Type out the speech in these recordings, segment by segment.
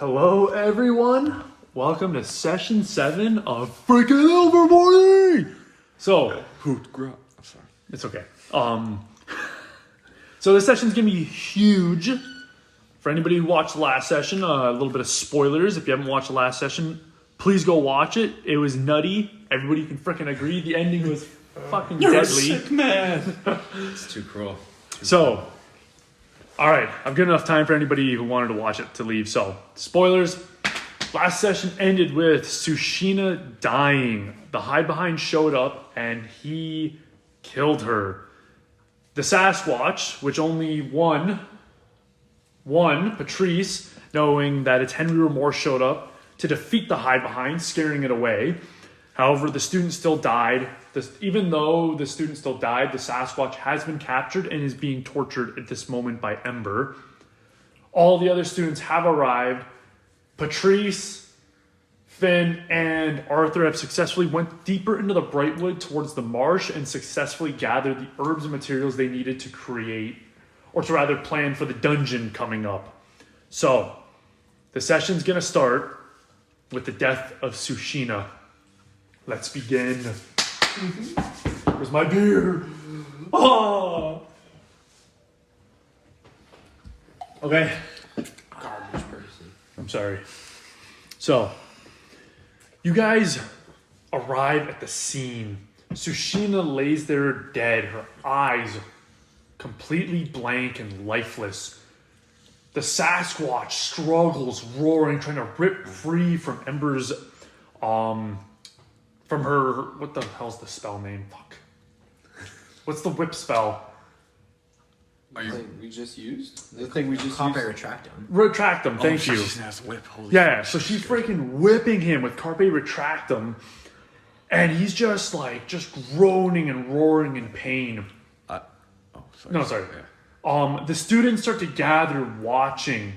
Hello, everyone. Welcome to session 7 of freaking Ilvermorny. So, I'm sorry. it's okay. So this session's gonna be huge. For anybody who watched the last session, a little bit of spoilers. If you haven't watched the last session, please go watch it. It was nutty. Everybody can freaking agree. The ending was fucking You're deadly. a sick man. It's too cruel. So, all right, I've got enough time for anybody who wanted to watch it to leave. So, spoilers. Last session ended with Sushina dying. The hide behind showed up and he killed her. The Sasquatch, which only one, Patrice, knowing that it's Henry Remorse, showed up to defeat the hide behind, scaring it away. However, the student still died. Even though the student still died, the Sasquatch has been captured and is being tortured at this moment by Ember. All the other students have arrived. Patrice, Finn, and Arthur have successfully went deeper into the Brightwood towards the marsh and successfully gathered the herbs and materials they needed to create, or to rather plan for the dungeon coming up. So, the session's gonna start with the death of Sushina. Let's begin. Where's my beer? Oh! Okay. Garbage person. I'm sorry. So, you guys arrive at the scene. Sushina lays there dead, her eyes completely blank and lifeless. The Sasquatch struggles, roaring, trying to rip free from Ember's, from her, what the hell's the spell name? Fuck. What's the whip spell? Are you? Thing we just used? The thing we just Carpe used? retractum. Retractum, thank you. She has whip. Holy Yeah, shit. so she's freaking whipping him with Carpe Retractum, and he's just groaning and roaring in pain. Sorry. No, sorry. Yeah. The students start to gather watching.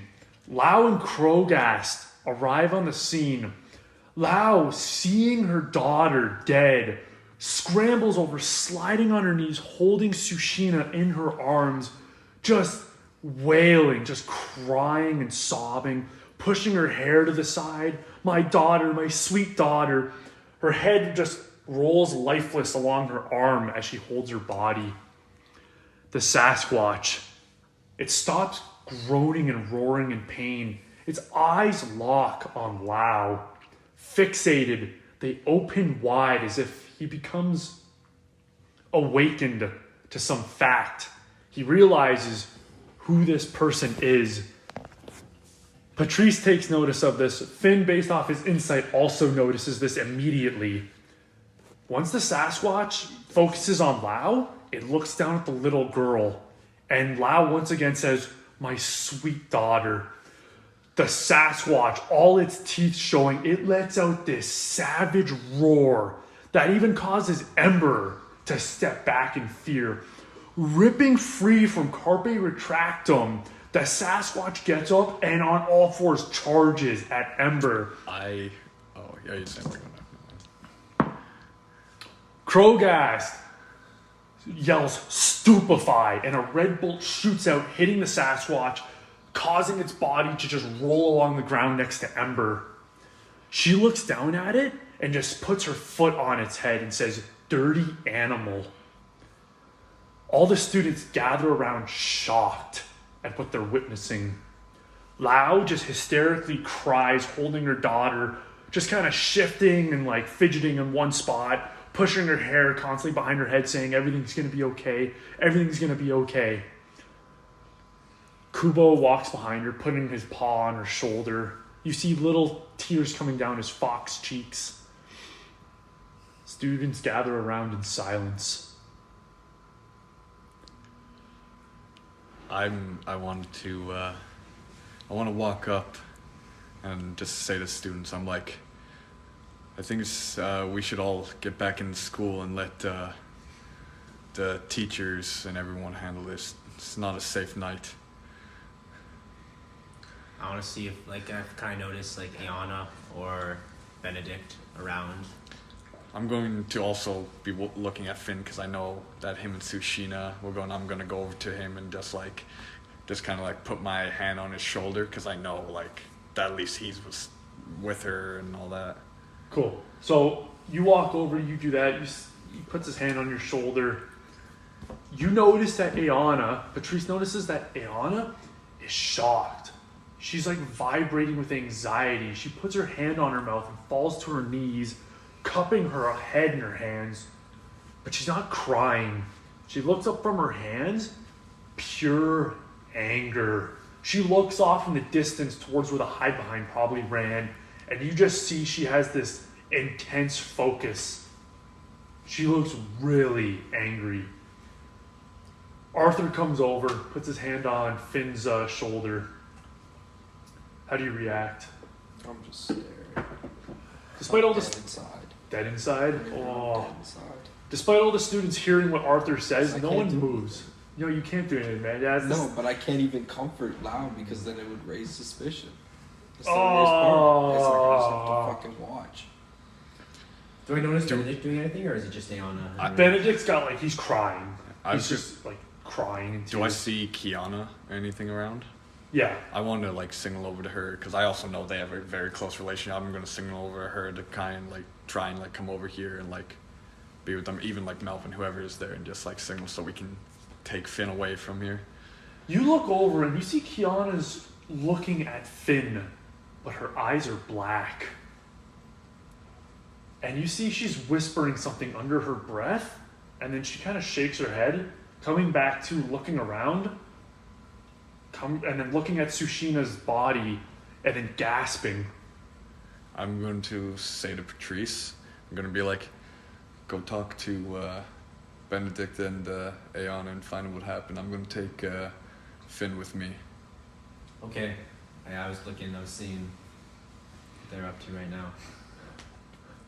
Lau and Krogast arrive on the scene. Lau, seeing her daughter dead, scrambles over, sliding on her knees, holding Sushina in her arms, just wailing, just crying and sobbing, pushing her hair to the side. My daughter, my sweet daughter. Her head just rolls lifeless along her arm as she holds her body. The Sasquatch, it stops groaning and roaring in pain. Its eyes lock on Lau. Fixated, they open wide as if he becomes awakened to some fact. He realizes who this person is. Patrice takes notice of this. Finn, based off his insight, also notices this immediately. Once the Sasquatch focuses on Lau, it looks down at the little girl. And Lau once again says, "My sweet daughter." The Sasquatch, all its teeth showing, it lets out this savage roar that even causes Ember to step back in fear. Ripping free from Carpe Retractum, the Sasquatch gets up and on all fours charges at Ember. Yeah, you said we're gonna. Krogast yells "stupefy," and a red bolt shoots out, hitting the Sasquatch, causing its body to just roll along the ground next to Ember. She looks down at it and just puts her foot on its head and says, "Dirty animal." All the students gather around, shocked at what they're witnessing. Lau just hysterically cries, holding her daughter, just kind of shifting and fidgeting in one spot, pushing her hair constantly behind her head, saying, "Everything's going to be okay. Everything's going to be okay." Kubo walks behind her, putting his paw on her shoulder. You see little tears coming down his fox cheeks. Students gather around in silence. I want to walk up and just say to students, I'm like, I think we should all get back in school and let the teachers and everyone handle this. It's not a safe night. I want to see if, I've kind of noticed, Iana or Benedict around. I'm going to also be looking at Finn because I know that him and Sushina I'm going to go over to him and just kind of put my hand on his shoulder because I know at least he was with her and all that. Cool. So you walk over, you do that. He puts his hand on your shoulder. You notice that Patrice notices that Ayana is shocked. She's like vibrating with anxiety. She puts her hand on her mouth and falls to her knees, cupping her head in her hands. But she's not crying. She looks up from her hands, pure anger. She looks off in the distance towards where the hide behind probably ran, and you just see she has this intense focus. She looks really angry. Arthur comes over, puts his hand on Finn's shoulder. How do you react? I'm just staring. Despite all this... Dead inside. Dead inside? Oh. Dead inside. Despite all the students hearing what Arthur says, I no can't one do moves. No, you can't do anything, man. Yeah, No, but I can't even comfort loud because then it would raise suspicion. That's the Oh. worst part. Is I just have to fucking watch. Do I notice Benedict doing anything, or is it just Ayana? Benedict's got like, he's crying. I He's was just like crying. And Do I see Kiana or anything around? Yeah. I want to like signal over to her because I also know they have a very close relationship. I'm gonna signal over to her to kind of like try and like come over here and like be with them, even like Melvin, whoever is there, and just like signal so we can take Finn away from here. You look over and you see Kiana's looking at Finn, but her eyes are black. And you see she's whispering something under her breath, and then she kind of shakes her head, coming back to looking around, and then looking at Sushina's body, and then gasping. I'm going to say to Patrice, I'm going to be like, go talk to Benedict and Aeon and find out what happened. I'm going to take Finn with me. Okay. I was seeing what they're up to right now.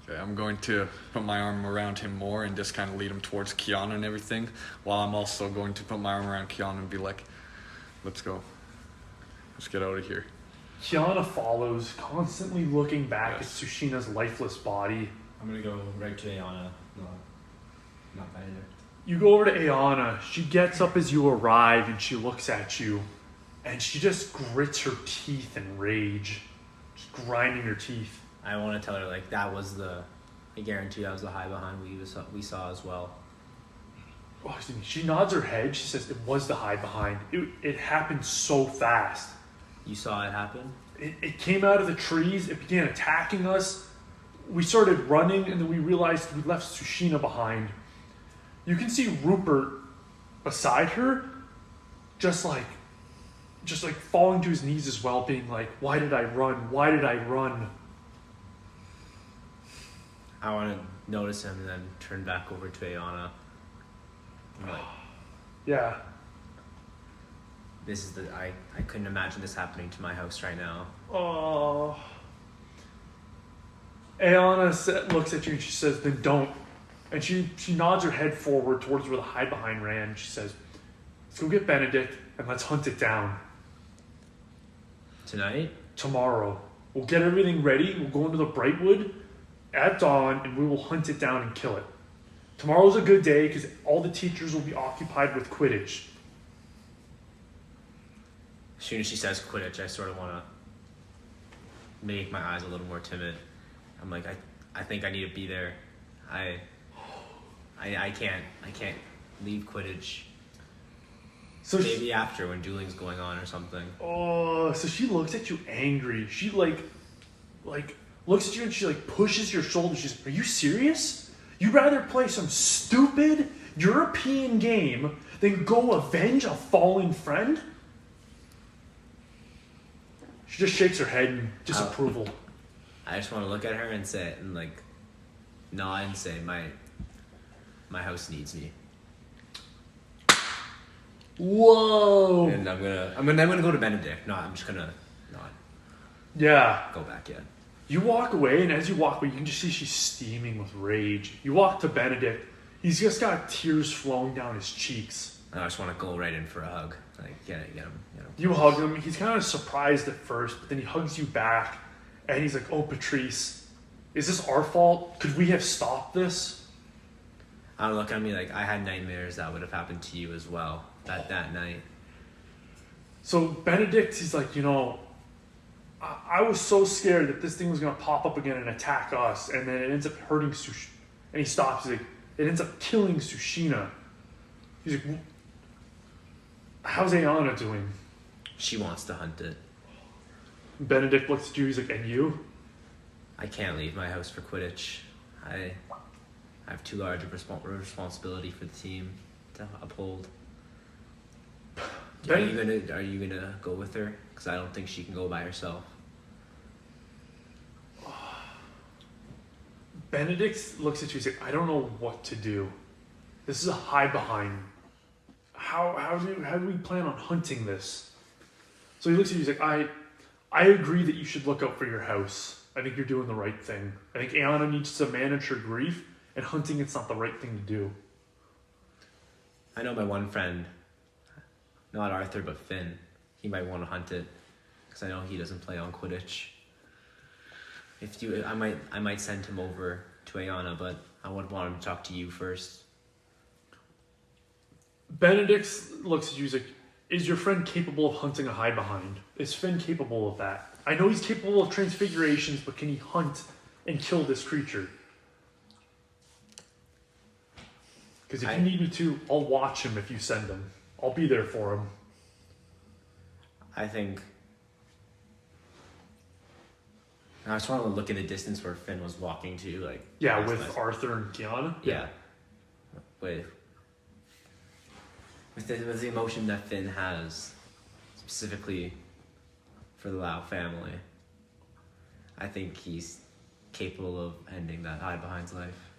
Okay, I'm going to put my arm around him more and just kind of lead him towards Kiana and everything, while I'm also going to put my arm around Kiana and be like, let's go. Let's get out of here. Kiana follows, constantly looking back Yes. at Sushina's lifeless body. I'm gonna go right to Ayana. No, not Benedict. You go over to Ayana. She gets up as you arrive and she looks at you. And she just grits her teeth in rage. Just grinding her teeth. I want to tell her like that was I guarantee that was the high behind we saw as well. Oh, excuse me. She nods her head. She says it was the hide behind. It happened so fast. You saw it happen? It came out of the trees. It began attacking us. We started running and then we realized we left Sushina behind. You can see Rupert beside her just like falling to his knees as well, being like, why did I run? Why did I run? I want to notice him and then turn back over to Ayana. I'm like, Yeah. this is I couldn't imagine this happening to my house right now. Oh. Ayana looks at you and she says, then don't. And she nods her head forward towards where the hide behind ran. She says, let's go get Benedict and let's hunt it down. Tonight? Tomorrow. We'll get everything ready. We'll go into the Brightwood at dawn and we will hunt it down and kill it. Tomorrow's a good day because all the teachers will be occupied with Quidditch. As soon as she says Quidditch, I sort of want to make my eyes a little more timid. I'm like, I think I need to be there. I can't leave Quidditch. So maybe after when dueling's going on or something. Oh, so she looks at you angry. She like looks at you and she like pushes your shoulder. She's, are you serious? You'd rather play some stupid European game than go avenge a fallen friend? She just shakes her head in disapproval. I just want to look at her and say, and like, nod and say, my house needs me. Whoa! And I'm gonna go to Benedict. No, I'm just gonna not Yeah. go back yet. You walk away, and as you walk away, you can just see she's steaming with rage. You walk to Benedict. He's just got tears flowing down his cheeks. And I just want to go right in for a hug. Like, get him. You hug him. He's kind of surprised at first, but then he hugs you back, and he's like, oh, Patrice, is this our fault? Could we have stopped this? I don't look at me like I had nightmares that would have happened to you as well that night. So Benedict, he's like, I was so scared that this thing was gonna pop up again and attack us, and then it ends up hurting Sushina. And he stops. He's like, it ends up killing Sushina. He's like, how's Ayana doing? She wants to hunt it. Benedict looks at you. He's like, and you? I can't leave my house for Quidditch. I have too large a responsibility for the team to uphold. Are you gonna go with her? Because I don't think she can go by herself. Benedict looks at you. He's like, I don't know what to do. This is a hide behind. How do we plan on hunting this? So he looks at you. He's like, I agree that you should look out for your house. I think you're doing the right thing. I think Ayana needs to manage her grief, and hunting it's not the right thing to do. I know my one friend, not Arthur but Finn. He might want to hunt it because I know he doesn't play on Quidditch. I might send him over to Ayana, but I would want him to talk to you first. Benedict looks at you. He's like, is your friend capable of hunting a hide behind? Is Finn capable of that? I know he's capable of transfigurations, but can he hunt and kill this creature? Because if you need me to, I'll watch him if you send him. I'll be there for him. I think... I just want to look in the distance where Finn was walking to, like... Yeah, with Arthur and Kiana? Yeah. With the emotion that Finn has, specifically for the Lau family, I think he's capable of ending that hide behind's life.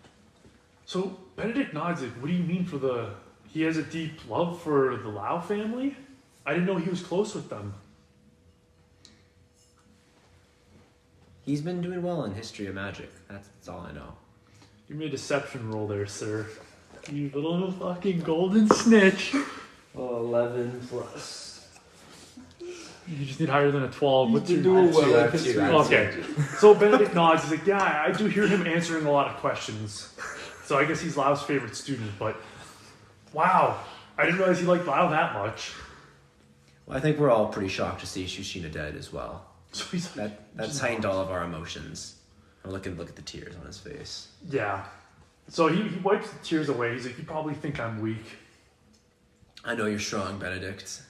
So Benedict nods. Like, what do you mean for the... He has a deep love for the Lau family? I didn't know he was close with them. He's been doing well in History of Magic. That's all I know. Give me a deception roll there, sir. You little fucking golden snitch. Well, 11 plus. You just need higher than a 12. What's your... doing well I at have two, history. I have two. Okay. So Benedict nods. He's like, yeah, I do hear him answering a lot of questions. So I guess he's Lau's favorite student, but... Wow. I didn't realize he liked Lau that much. Well, I think we're all pretty shocked to see Sushina dead as well. So he's like... That's heightened all of our emotions. And look at the tears on his face. Yeah. So he wipes the tears away. He's like, you probably think I'm weak. I know you're strong, Benedict.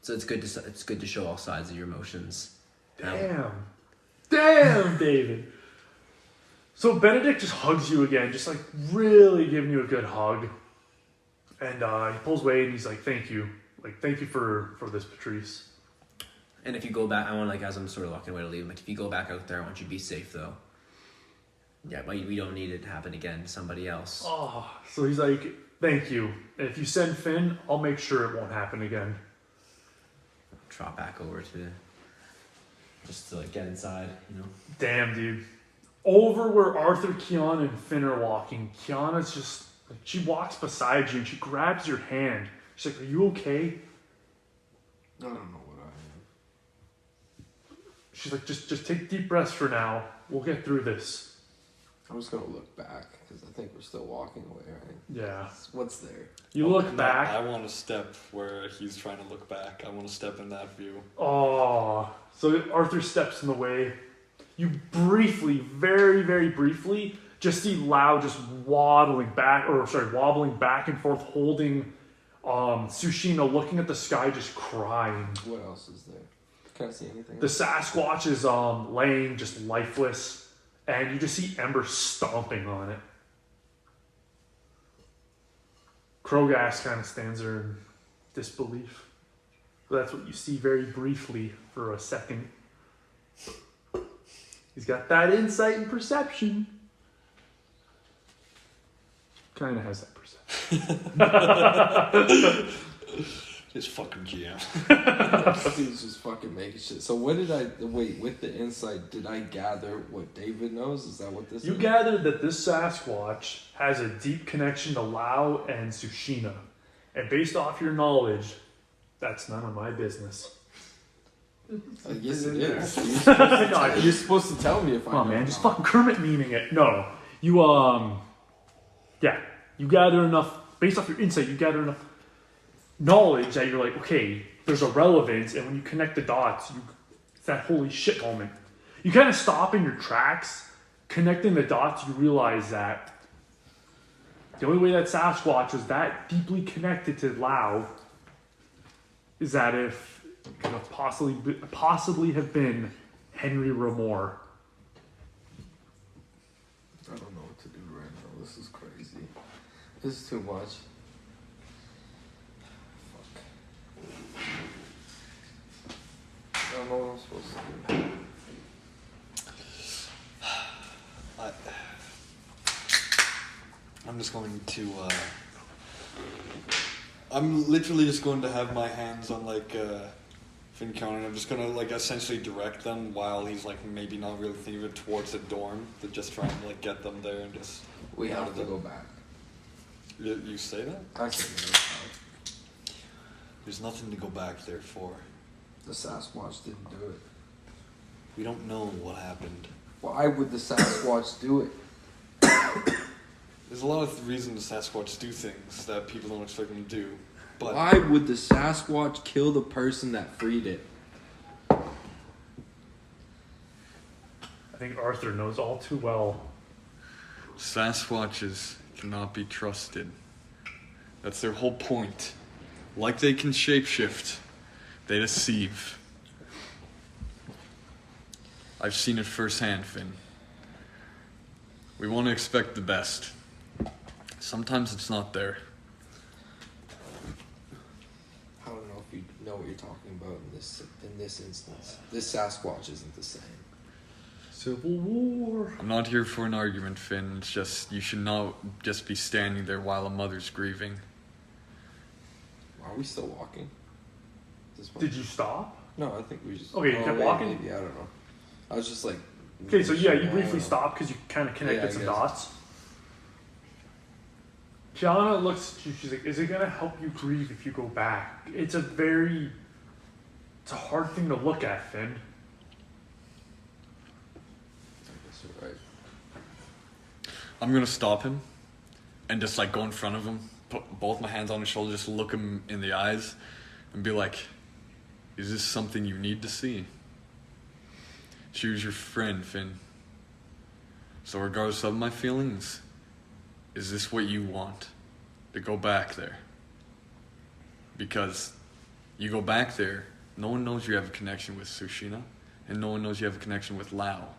So it's good to show all sides of your emotions. Damn, David. So Benedict just hugs you again, just like really giving you a good hug. And he pulls away and he's like, thank you. Like, thank you for this, Patrice. And if you go back, I want, like, as I'm sort of walking away to leave, like, if you go back out there, I want you to be safe, though. Yeah, but we don't need it to happen again to somebody else. Oh, so he's like, thank you. And if you send Finn, I'll make sure it won't happen again. Trot back over just to, like, get inside, you know? Damn, dude. Over where Arthur, Kiana, and Finn are walking, Kiana's just, like, she walks beside you and she grabs your hand. She's like, are you okay? I don't know what I am. She's like, just take deep breaths for now. We'll get through this. I'm just gonna look back because I think we're still walking away, right? Yeah. What's there? You look back. I want to step where he's trying to look back. I want to step in that view. Oh, so Arthur steps in the way. You briefly, very, very briefly, just see Lau just wobbling back and forth, holding Sushina, looking at the sky, just crying. What else is there? Can't see anything. The Sasquatch is laying just lifeless, and you just see Ember stomping on it. Krogas kind of stands there in disbelief. That's what you see very briefly for a second. He's got that insight and perception. Kind of has that perception. His fucking GM. He's just fucking making shit. So what did I wait with the insight? Did I gather what David knows? Is that what this You is? gathered that this Sasquatch has a deep connection to Lau and Sushina. And based off your knowledge, that's none of my business. Yes, it is. No, You're supposed to tell me if I come on, know man, or just not. fucking Kermit memeing it. No, you you gather enough based off your insight. You gather enough knowledge that you're like, okay, there's a relevance, and when you connect the dots, you that holy shit moment. You kind of stop in your tracks, connecting the dots. You realize that the only way that Sasquatch was that deeply connected to Lao is that if it could have possibly have been Henry Ramore. I don't know what to do right now. This is crazy. This is too much. Fuck. I don't know what I'm supposed to do. I'm just going to, I'm literally just going to have my hands on, like, Finn Counter, and I'm just gonna, like, essentially direct them while he's, like, maybe not really thinking of it towards the dorm, to just try and, like, get them there and just... We have to go back. You say that? I say no. There's nothing to go back there for. The Sasquatch didn't do it. We don't know what happened. Why would the Sasquatch do it? There's a lot of reasons Sasquatch do things that people don't expect them to do. But Why would the Sasquatch kill the person that freed it? I think Arthur knows all too well. Sasquatches cannot be trusted. That's their whole point. Like they can shapeshift, they deceive. I've seen it firsthand, Finn. We want to expect the best. Sometimes it's not there. I don't know if you know what you're talking about in this instance. This Sasquatch isn't the same. Civil War. I'm not here for an argument, Finn. It's just, you should not just be standing there while a mother's grieving. Are we still walking? Did you stop? No, I think we just... Okay, you kept walking? Maybe, I don't know. I was just like... Okay, so yeah, you briefly stopped because you kind of connected I some guess. dots. Kiana looks at you, she's like, is it going to help you grieve if you go back? It's a hard thing to look at, Finn. I guess you're right. I'm gonna stop him and just like go in front of him, put both my hands on his shoulder, just look him in the eyes and be like, is this something you need to see? She was your friend, Finn. So regardless of my feelings, is this what you want? To go back there? Because you go back there, no one knows you have a connection with Sushina, and no one knows you have a connection with Lao.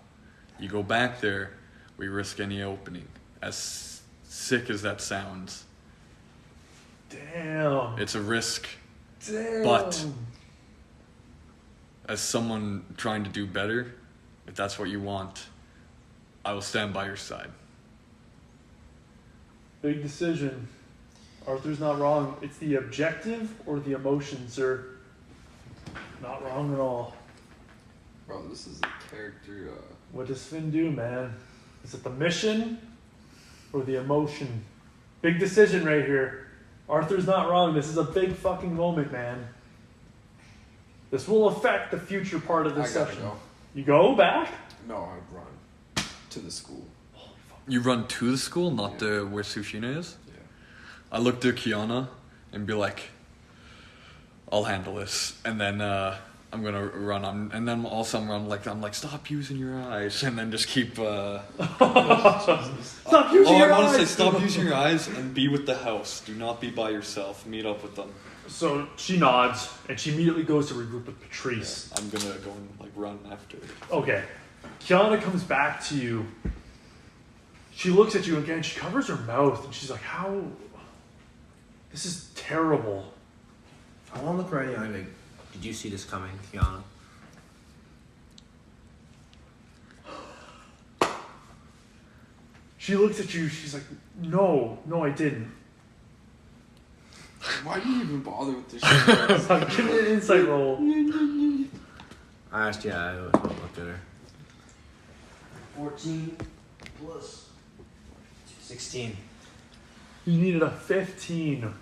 You go back there, we risk any opening. As sick as that sounds. Damn. It's a risk. Damn. But as someone trying to do better, if that's what you want, I will stand by your side. Big decision. Arthur's not wrong. It's the objective or the emotions are not wrong at all. Bro, this is a character... What does Finn do, man? Is it the mission or the emotion? Big decision right here. Arthur's not wrong. This is a big fucking moment, man. This will affect the future part of this I gotta session. go. You go back? No, I run to the school. You run to the school, not to where Sushina is? Yeah. I look to Kiana and be like, I'll handle this. And then I'm gonna run on, and then also I'm like, stop using your eyes, and then just keep. Stop using your I want eyes. to say, stop using your eyes and be with the house. Do not be by yourself. Meet up with them. So she nods and she immediately goes to regroup with Patrice. I'm gonna go and like run after. Okay. Kiana comes back to you. She looks at you again. She covers her mouth and she's like, how? This is terrible. I want to look right at you. Did you see this coming, Kiana? She looks at you. She's like, no, I didn't. Why do you even bother with this shit? Like, give me an insight roll. I looked at her. 14 plus 16. You needed a 15.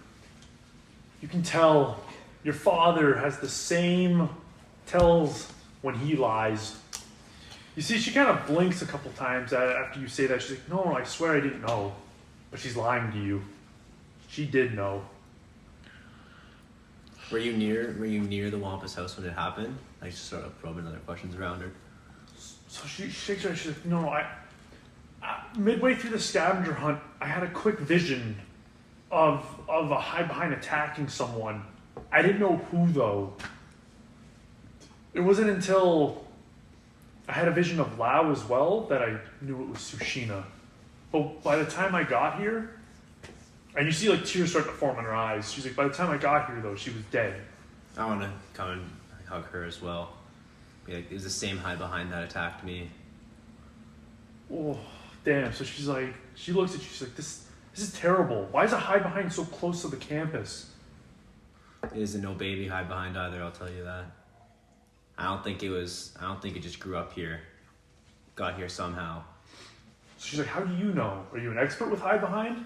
You can tell your father has the same tells when he lies. You see, she kind of blinks a couple times after you say that. She's like, no, I swear I didn't know. But she's lying to you. She did know. Were you near the Wampus house when it happened? Like, just sort of probing other questions around her. So she shakes her head. She's like, no, midway through the scavenger hunt, I had a quick vision of a hide behind attacking someone. I didn't know who though. It wasn't until I had a vision of Lao as well that I knew it was Sushina. But by the time I got here, and you see like tears start to form in her eyes. She's like, by the time I got here though, she was dead. I want to come and hug her as well. Be like, it was the same hide behind that attacked me. Oh, damn. So she's like, she looks at you, she's like, this is terrible. Why is a hide behind so close to the campus? It isn't no baby hide behind either, I'll tell you that. I don't think it just grew up here. Got here somehow. So she's like, how do you know? Are you an expert with hide behind?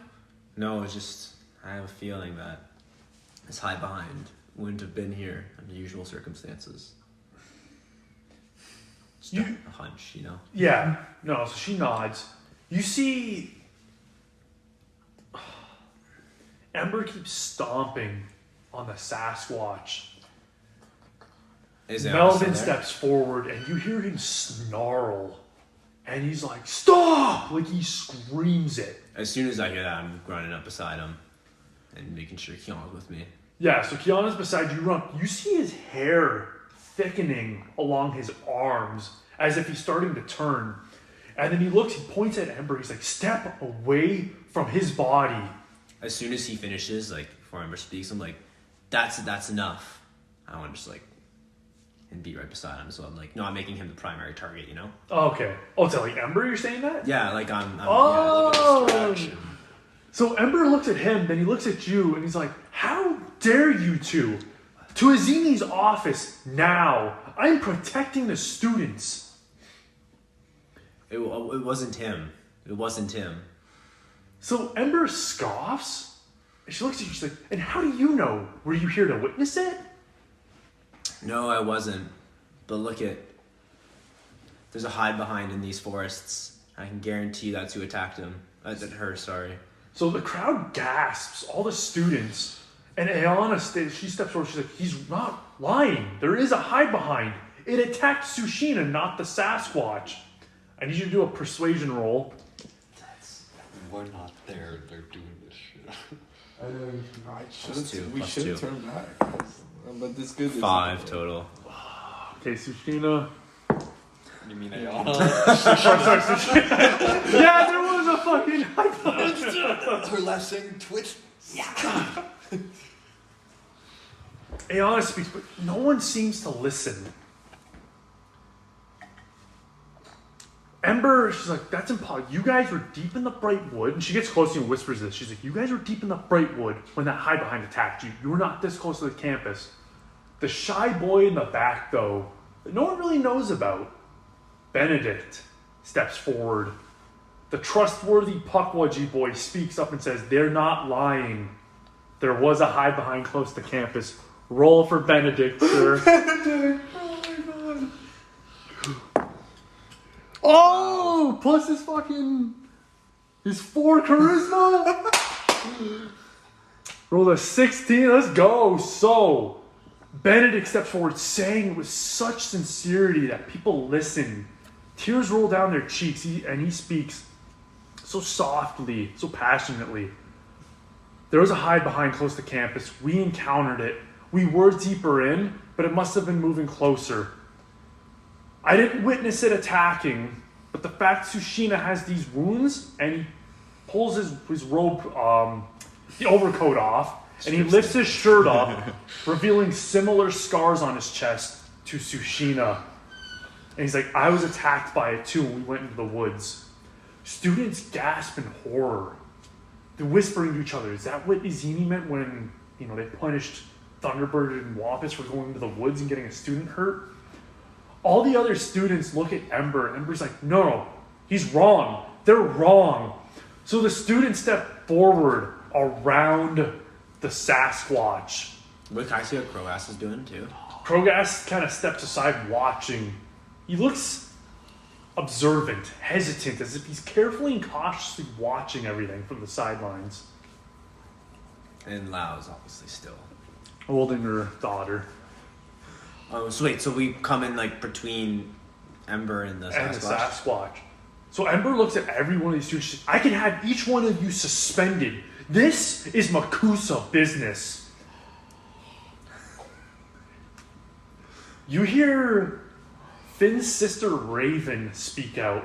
No, it's just, I have a feeling that this hide behind wouldn't have been here under usual circumstances. Just a hunch, you know? Yeah. No, so she nods. You see Ember keeps stomping on the Sasquatch. Is it Melvin steps forward and you hear him snarl. And he's like, stop! Like he screams it. As soon as I hear that, I'm running up beside him and making sure Keon's with me. Yeah, so Kiana's beside you, run. You see his hair thickening along his arms as if he's starting to turn. And then he points at Ember, he's like, step away from his body. As soon as he finishes, like, before Ember speaks, I'm like, that's enough. I want to just, like, and be right beside him. So I'm like, no, I'm making him the primary target, you know? Okay. Oh, to like Ember, you're saying that? Yeah, like I'm Oh! yeah, like a distraction. So Ember looks at him, then he looks at you, and he's like, how dare you two? To Azimi's office now. I'm protecting the students. It wasn't him. It wasn't him. So Ember scoffs, and she looks at you, she's like, and how do you know? Were you here to witness it? No, I wasn't. But look at... There's a hide behind in these forests. I can guarantee that's who attacked him. Her, sorry. So the crowd gasps, all the students, and Ayana, she steps forward, she's like, he's not lying. There is a hide behind. It attacked Sushina, not the Sasquatch. I need you to do a persuasion roll. We're not there. They're doing this shit. We should turn back. But this good. 5 total. Okay, Sushina. You mean Sorry, Sushina. Yeah, there was a fucking hide behind. her last name Twitch? Ayana speaks, but no one seems to listen. Ember, she's like, that's impossible. You guys were deep in the bright wood. And she gets close to you and whispers this. She's like, you guys were deep in the bright wood when that hide behind attacked you. You were not this close to the campus. The shy boy in the back, though, that no one really knows about, Benedict, steps forward. The trustworthy Pukwudgie boy speaks up and says, they're not lying. There was a hide behind close to campus. Roll for Benedict, sir. Benedict! Oh my god. Oh! Plus his 4 charisma? Roll a 16. Let's go. So, Benedict steps forward saying it with such sincerity that people listen. Tears roll down their cheeks and he speaks so softly, so passionately. There was a hide behind close to campus. We encountered it. We were deeper in, but it must have been moving closer. I didn't witness it attacking, but the fact Sushina has these wounds and he pulls his robe, the overcoat off, and he lifts his shirt up, revealing similar scars on his chest to Sushina. And he's like, I was attacked by it too when we went into the woods. Students gasp in horror. They're whispering to each other, is that what Izini meant when, they punished Thunderbird and Wampus for going into the woods and getting a student hurt? All the other students look at Ember. Ember's like, no, he's wrong. They're wrong. So the students step forward around the Sasquatch. What can I see what Croass is doing too? Krogas kind of steps aside watching. He looks observant, hesitant, as if he's carefully and cautiously watching everything from the sidelines. And Lao is obviously still holding her daughter. So wait, so we come in like between Ember and the Sasquatch? And the Sasquatch. So Ember looks at every one of these dudes. She says, I can have each one of you suspended. This is Makusa business. You hear Finn's sister Raven speak out.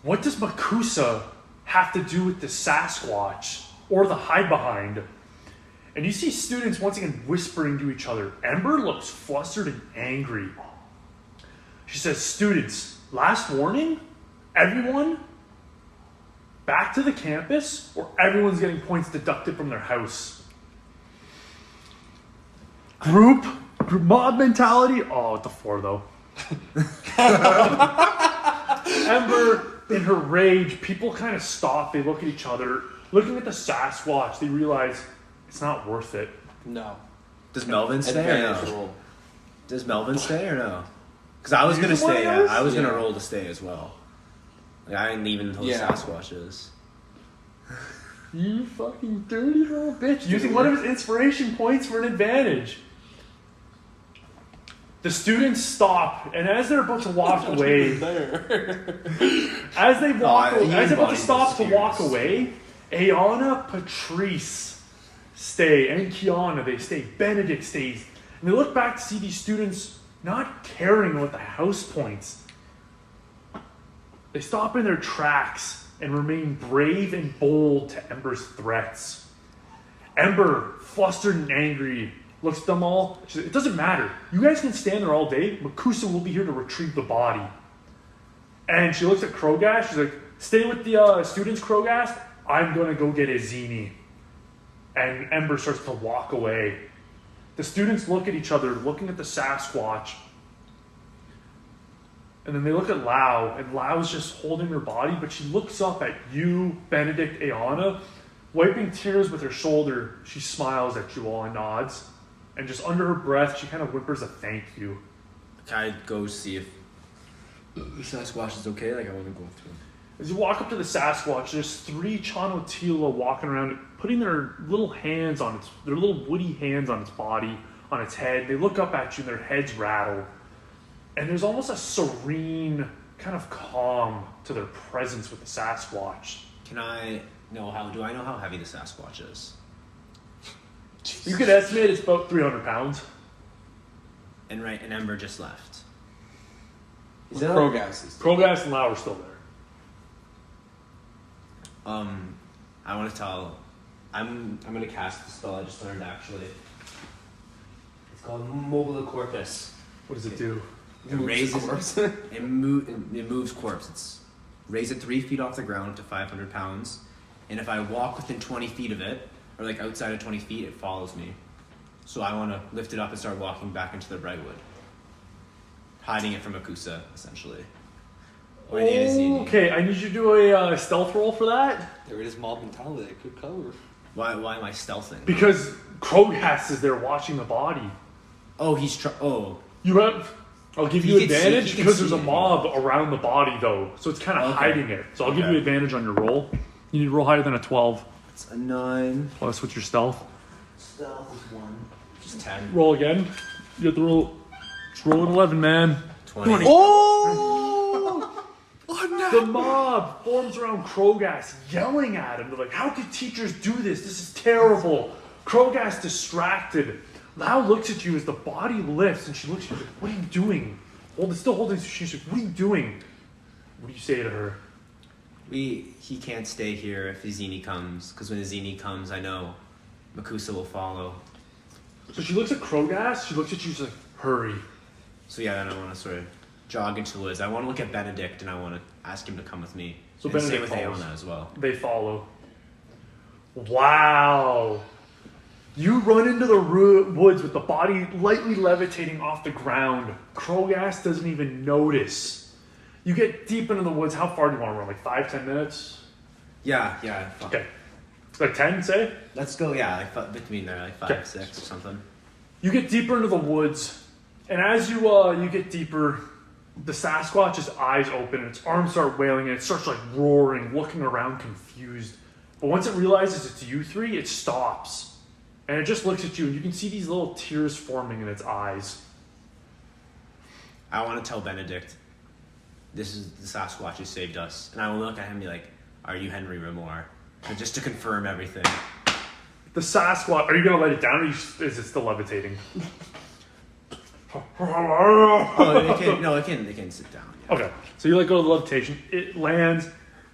What does Makusa have to do with the Sasquatch or the hide behind? And you see students once again whispering to each other. Ember looks flustered and angry. She says, students, last warning, everyone back to the campus or everyone's getting points deducted from their house. Group mob mentality. Oh, it's a 4 though. Ember, in her rage, people kind of stop. They look at each other. Looking at the Sasquatch, they realize it's not worth it. No. Does Melvin stay or Advantage no? roll. Does Melvin stay or no? Because I was You gonna want stay. us? I was gonna Yeah. roll to stay as well. Like I ain't leaving until the Yeah. Sasquatches. You fucking dirty little bitch. Using one of his inspiration points for an advantage. The students stop, and as they're about to walk away, There. as they walk, he as they're about to embodies stop the to walk spirits. away, Ayana, Patrice stay, and Kiana, they stay. Benedict stays. And they look back to see these students not caring about the house points. They stop in their tracks and remain brave and bold to Ember's threats. Ember, flustered and angry, looks at them all. She says, it doesn't matter. You guys can stand there all day. Makusa will be here to retrieve the body. And she looks at Krogast. She's like, stay with the students, Krogast. I'm going to go get Izini. And Ember starts to walk away. The students look at each other, looking at the Sasquatch. And then they look at Lau, and Lau's just holding her body, but she looks up at you, Benedict, Ayana, wiping tears with her shoulder. She smiles at you all and nods. And just under her breath, she kind of whimpers a thank you. Can I go see if the Sasquatch is okay? Like I want to go up to him. As you walk up to the Sasquatch, there's 3 Chanotila walking around, putting their little hands on its, their little woody hands on its body, on its head. They look up at you, and their heads rattle. And there's almost a serene kind of calm to their presence with the Sasquatch. Do I know how heavy the Sasquatch is? You could estimate it's about 300 pounds. And Ember just left. Is that Krogast? Krogast and Lau are still there. I want to tell. I'm gonna cast the spell I just learned actually. It's called Mobile Corpus. What does it do? It raises. It moves corpse. It's raise it 3 feet off the ground to 500 pounds, and if I walk within 20 feet of it, or like outside of 20 feet, it follows me. So I want to lift it up and start walking back into the Brightwood, hiding it from Akusa, essentially. Or the Inazini. Okay, I need you to do a stealth roll for that. There it is, mob mentality. It could cover. Why am I stealthing? Because Krogast is there watching the body. Oh, You have. I'll give you He can see- advantage he can because see there's a it. mob around the body though, so it's kind of Okay. hiding it. So I'll give Okay. you advantage on your roll. You need to roll higher than a 12. It's a 9. Plus, what's your stealth? Stealth is 1. Just 10. Roll again. You have to roll. Just roll an 11, man. 20. Oh! The mob forms around Krogast, yelling at him. They're like, how could teachers do this? This is terrible. Krogast distracted. Lau looks at you as the body lifts, and she looks at you like, what are you doing? Still holding Sushina. She's like, what are you doing? What do you say to her? He can't stay here if Izini comes, because when Izini comes, I know Makusa will follow. So she looks at Krogast, she looks at you, she's like, hurry. So yeah, then I want to sort of jog into the woods. I want to look at Benedict, and I want to ask him to come with me. So and same Benedict with follows. Aona as well. They follow. Wow. You run into the woods with the body lightly levitating off the ground. Krogast doesn't even notice. You get deep into the woods. How far do you want to run? Like 5-10 minutes? Yeah. Fuck. Okay. Like 10, say? Let's go. Yeah, like between there, like 5, Okay. 6 or something. You get deeper into the woods, and as you get deeper, the Sasquatch's eyes open and its arms start wailing and it starts like roaring, looking around confused. But once it realizes it's you 3, it stops. And it just looks at you, and you can see these little tears forming in its eyes. I want to tell Benedict, this is the Sasquatch who saved us. And I will look at him and be like, are you Henry Remore? And just to confirm everything. The Sasquatch, are you going to let it down, or is it still levitating? It can sit down. Yeah. Okay, so you let go of the levitation. It lands,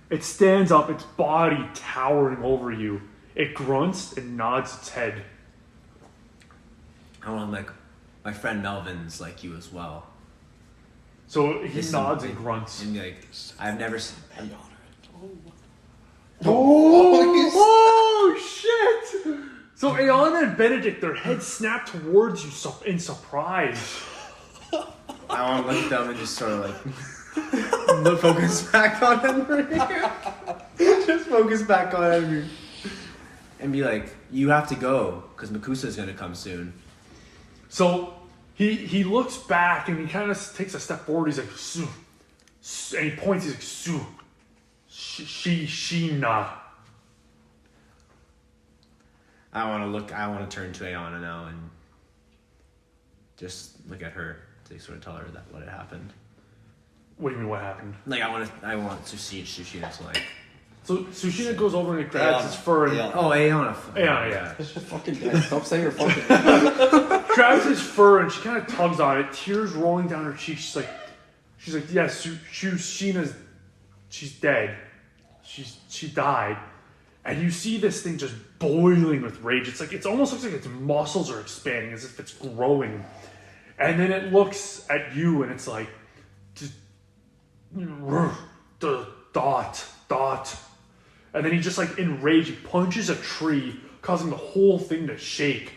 it stands up, its body towering over you. It grunts and nods its head. I want to like, my friend Melvin's like you as well. So he Listen, nods and grunts. And like, I've never seen... Oh, shit! So Aeon and Benedict, their heads snap towards you in surprise. I want to look at them and just sort of like focus back on Henry. Just focus back on Henry. And be like, you have to go, because Makusa's going to come soon. So he looks back and he kind of takes a step forward. He's like, Su. And he points, he's like, Su. Sushina. I want to turn to Aeona now and just look at her to sort of tell her that what had happened. What do you mean, what happened? Like, I want to see Sushina to like... So Sushina goes over and it grabs his fur and... Oh, Aeona. Aeona, yeah. Fucking dad. Stop saying her fucking Grabs his fur and she kind of tugs on it, tears rolling down her cheeks. She's like, yeah, Sushina's, she's dead. She died. And you see this thing just boiling with rage. It almost looks like its muscles are expanding, as if it's growing. And then it looks at you and it's like, dot. And then he just like enraged, he punches a tree, causing the whole thing to shake.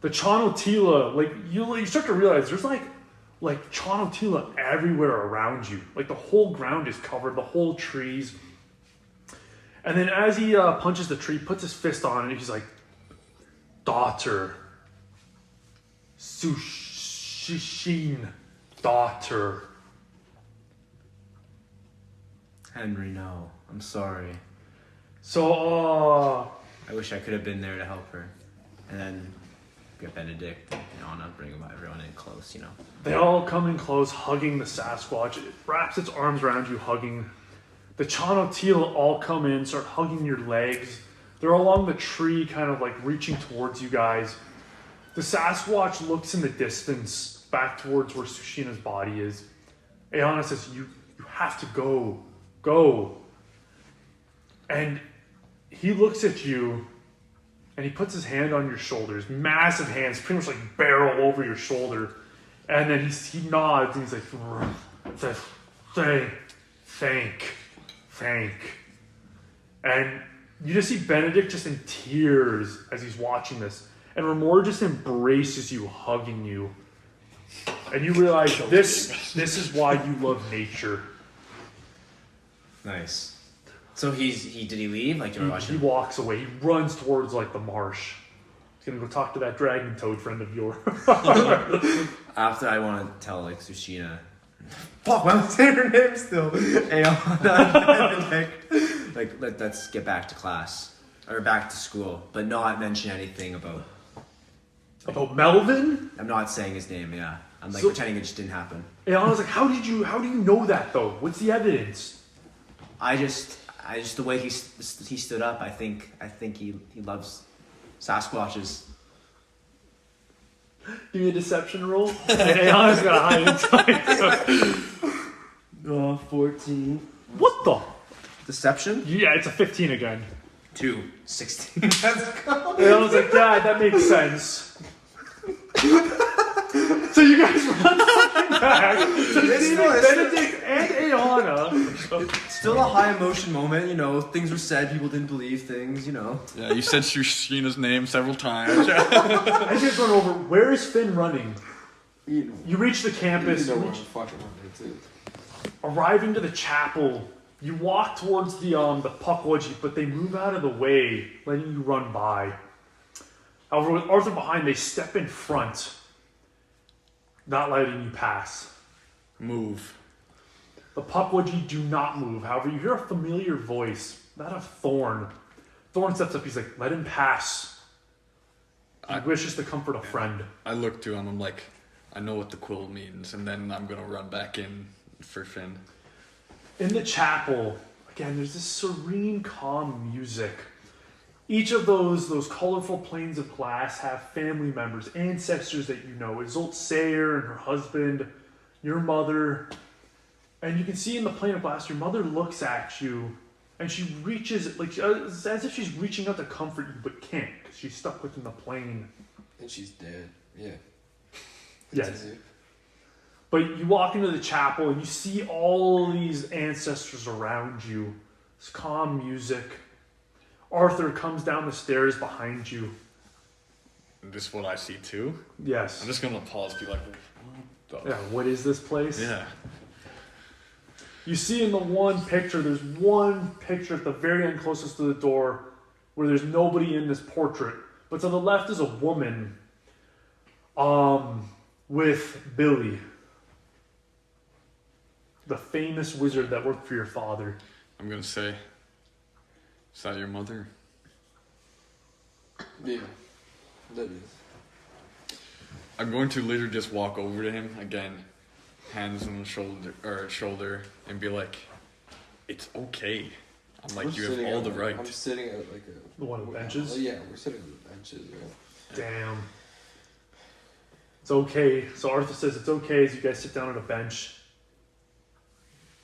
The Chonotila, like you start to realize there's like Chonotila everywhere around you. Like the whole ground is covered, the whole trees. And then as he punches the tree, puts his fist on it, he's like, daughter. Sushin, daughter. Henry, no. I'm sorry. So, I wish I could have been there to help her. And then get Benedict and Anna, bring everyone in close, you know. They all come in close, hugging the Sasquatch. It wraps its arms around you, hugging. The Chonotila all come in, start hugging your legs. They're along the tree, kind of like reaching towards you guys. The Sasquatch looks in the distance, back towards where Sushina's body is. Aeona says, you have to go. Go. And he looks at you, and he puts his hand on your shoulders. Massive hands, pretty much like barrel over your shoulder. And then he nods, and he's like, says, thank. And you just see Benedict just in tears as he's watching this. And Remore just embraces you, hugging you. And you realize this is why you love nature. Nice. So did he leave? Like, do you watch He him? walks away. He runs towards like the marsh. He's gonna go talk to that dragon toad friend of yours. After I want to tell like Sushina. Fuck, I'm saying her name still. Aeona, Benedict. Like, let's get back to class or back to school, but not mention anything about Melvin? I'm not saying his name. Yeah, I'm like So- pretending it just didn't happen. And I was like, how do you know that though? What's the evidence? I just the way he stood up. I think he loves Sasquatches. Give me a deception roll. And Aeon's got a high insight. 14. What the? Deception? Yeah, it's a 15 again. 2. 16. Let's go. And I was like, yeah, that makes sense. So you guys run fucking back. So Benedict and Aeona. Still a high emotion moment, you know. Things were said, people didn't believe things, you know. Yeah, you said Sushina's name several times. As you guys run over, where is Finn running? You You reach the campus. know You where I'm reach, fucking running to. arriving to the chapel. You walk towards the Pukwudgie, but they move out of the way, letting you run by. However, with Arthur behind, they step in front, not letting you pass. Move. The Pukwudgie do not move. However, you hear a familiar voice, that of Thorn. Thorn steps up. He's like, let him pass. He wishes to comfort a friend. I look to him. I'm like, I know what the quill means, and then I'm gonna run back in for Finn. In the chapel, again, there's this serene, calm music. Each of those colorful planes of glass have family members, ancestors that you know. Isolde Sayer and her husband, your mother. And you can see in the plane of glass, your mother looks at you, and she reaches, like, it's as if she's reaching out to comfort you, but can't, because she's stuck within the plane. And she's dead. Yeah. Yes. But you walk into the chapel, and you see all these ancestors around you. This calm music. Arthur comes down the stairs behind you. This is what I see too. Yes. I'm just gonna pause, be like, what the Yeah, what is this place? Yeah. You see in the one picture, there's one picture at the very end closest to the door where there's nobody in this portrait. But to the left is a woman with Billy, the famous wizard that worked for your father. I'm gonna say, is that your mother? Yeah. That is. I'm going to literally just walk over to him again, hands on the shoulder, and be like, "It's okay." I'm like, We're "You have sitting all at, the right." I'm sitting at like a. The one of the benches? Yeah, we're sitting on the benches. Yeah. Damn. It's okay. So Arthur says it's okay as you guys sit down on a bench.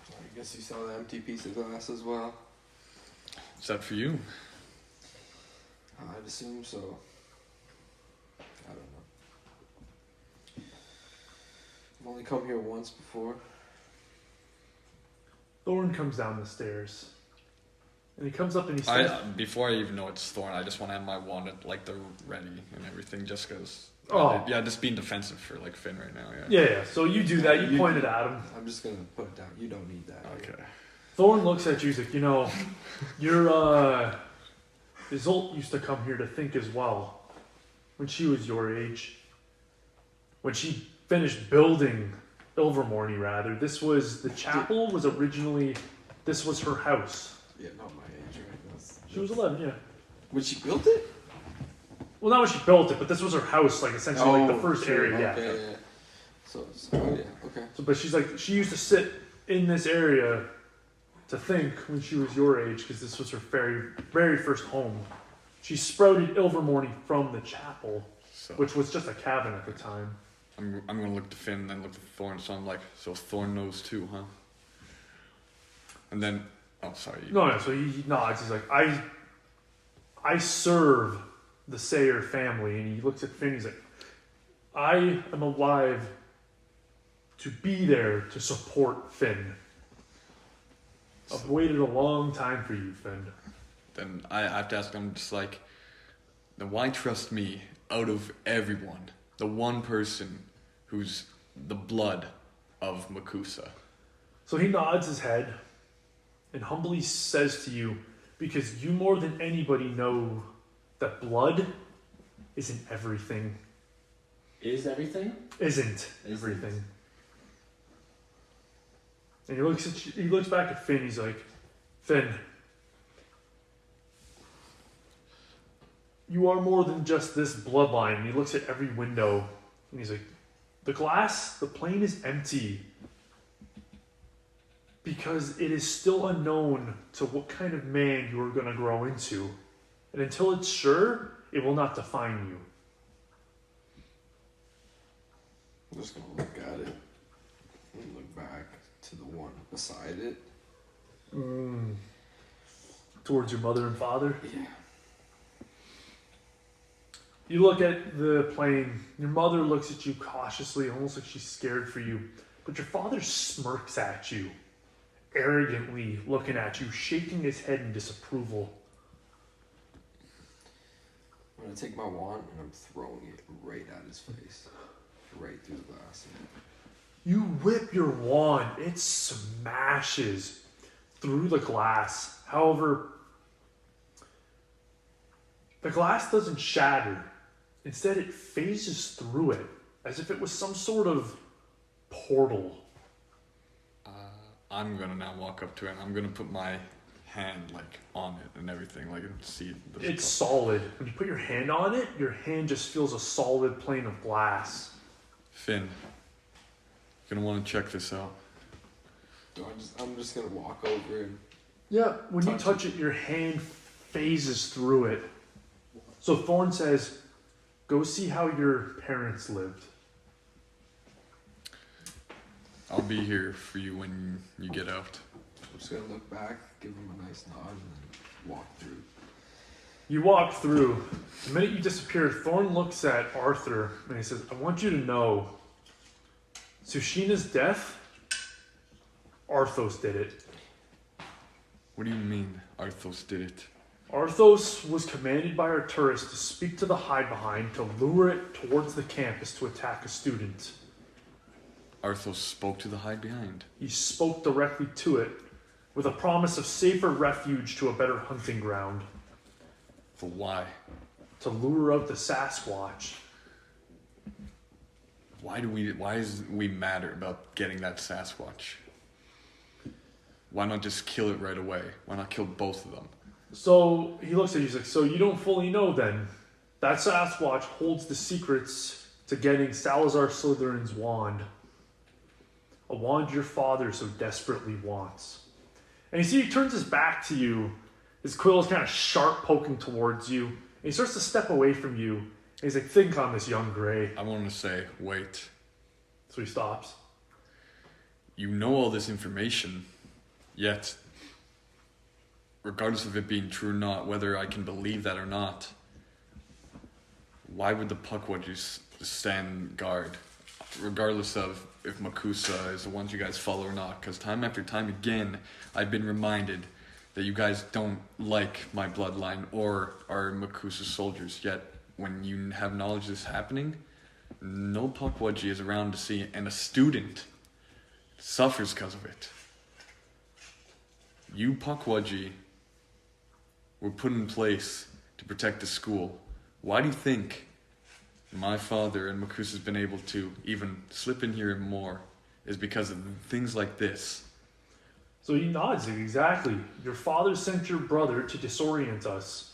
I guess you saw the empty piece of glass as well. Is that for you? I'd assume so. I don't know. I've only come here once before. Thorn comes down the stairs. And he comes up and he says... Before I even know it's Thorn, I just want to have my wand at like the ready and everything, just because. Oh. Yeah, just being defensive for like Finn right now. Yeah, so you do that. You point it at him. I'm just gonna put it down. You don't need that. Okay. Thorn looks at you. He's like, you know, your Isolde used to come here to think as well. When she was your age. When she finished building Ilvermorny, rather. The chapel was originally, this was her house. Yeah, not my age, right? She was 11, yeah. When she built it? Well, not when she built it, but this was her house, like essentially like the first area, yeah. Okay, yeah. So, oh yeah, okay. So, but she's like, she used to sit in this area to think when she was your age, because this was her very, very first home. She sprouted Ilvermorny from the chapel, So which was just a cabin at the time. I'm gonna look to Finn and then look to Thorn. So I'm like, so Thorn knows too, huh? And then, oh sorry. No, so he nods. He's like, I serve the Sayer family, and he looks at Finn. He's like, I am alive to be there to support Finn. I've waited a long time for you, Finn. Then I have to ask him, just like, then why trust me out of everyone? The one person who's the blood of Makusa. So he nods his head and humbly says to you, because you more than anybody know that blood isn't everything. Is everything? Isn't everything. And he looks back at Finn. He's like, Finn, you are more than just this bloodline. And he looks at every window and he's like, the plane is empty because it is still unknown to what kind of man you are going to grow into. And until it's sure, it will not define you. I'm just gonna look at it and look back to the one beside it. Towards your mother and father? Yeah. You look at the plane. Your mother looks at you cautiously, almost like she's scared for you. But your father smirks at you, arrogantly looking at you, shaking his head in disapproval. I'm gonna take my wand and I'm throwing it right at his face. Right through the glass. You whip your wand. It smashes through the glass. However, the glass doesn't shatter. Instead, it phases through it as if it was some sort of portal. I'm gonna now walk up to him. I'm gonna put my hand like on it and everything, like see the It's solid. When you put your hand on it, your hand just feels a solid plane of glass. Finn, you're gonna want to check this out. I'm just gonna walk over and Yeah, when you touch it, your hand phases through it. So Thorn says, go see how your parents lived. I'll be here for you when you get out. I'm just gonna look back, give him a nice nod, and then walk through. You walk through. The minute you disappear, Thorn looks at Arthur and he says, I want you to know, Sushina's death, Arthos did it. What do you mean Arthos did it? Arthos was commanded by Arturus to speak to the hide-behind to lure it towards the campus to attack a student. Arthos spoke to the hide-behind. He spoke directly to it with a promise of safer refuge to a better hunting ground. For why? To lure out the Sasquatch. Why does we matter about getting that Sasquatch? Why not just kill it right away? Why not kill both of them? So he looks at you, he's like, so you don't fully know then? That Sasquatch holds the secrets to getting Salazar Slytherin's wand. A wand your father so desperately wants. And you see he turns his back to you. His quill is kind of sharp poking towards you. And he starts to step away from you. And he's like, think on this, young Grey. I want to say, wait. So he stops. You know all this information, yet, regardless of it being true or not, whether I can believe that or not, why would the Pukwudgies stand guard, regardless of if Makusa is the ones you guys follow or not? Because time after time again, I've been reminded that you guys don't like my bloodline or are Makusa soldiers, yet when you have knowledge of this happening, no Pukwudgie is around to see it, and a student suffers because of it. You Pukwudgie were put in place to protect the school. Why do you think my father and Makusa has been able to even slip in here more? Is because of things like this. So he nods, exactly. Your father sent your brother to disorient us.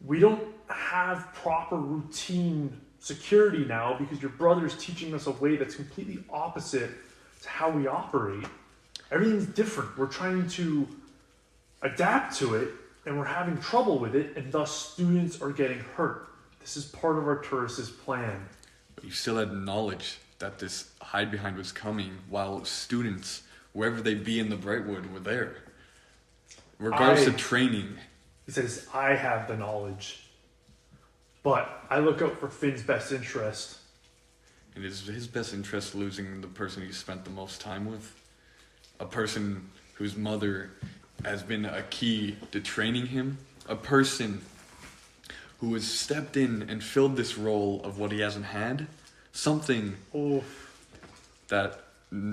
We don't have proper routine security now because your brother's teaching us a way that's completely opposite to how we operate. Everything's different. We're trying to adapt to it, and we're having trouble with it, and thus students are getting hurt. This is part of Arturus' plan. But you still had knowledge that this hide-behind was coming while students, wherever they be in the Brightwood, were there. Regardless of training. He says, I have the knowledge. But I look out for Finn's best interest. It is his best interest losing the person he spent the most time with. A person whose mother has been a key to training him. A person who has stepped in and filled this role of what he hasn't had. Something that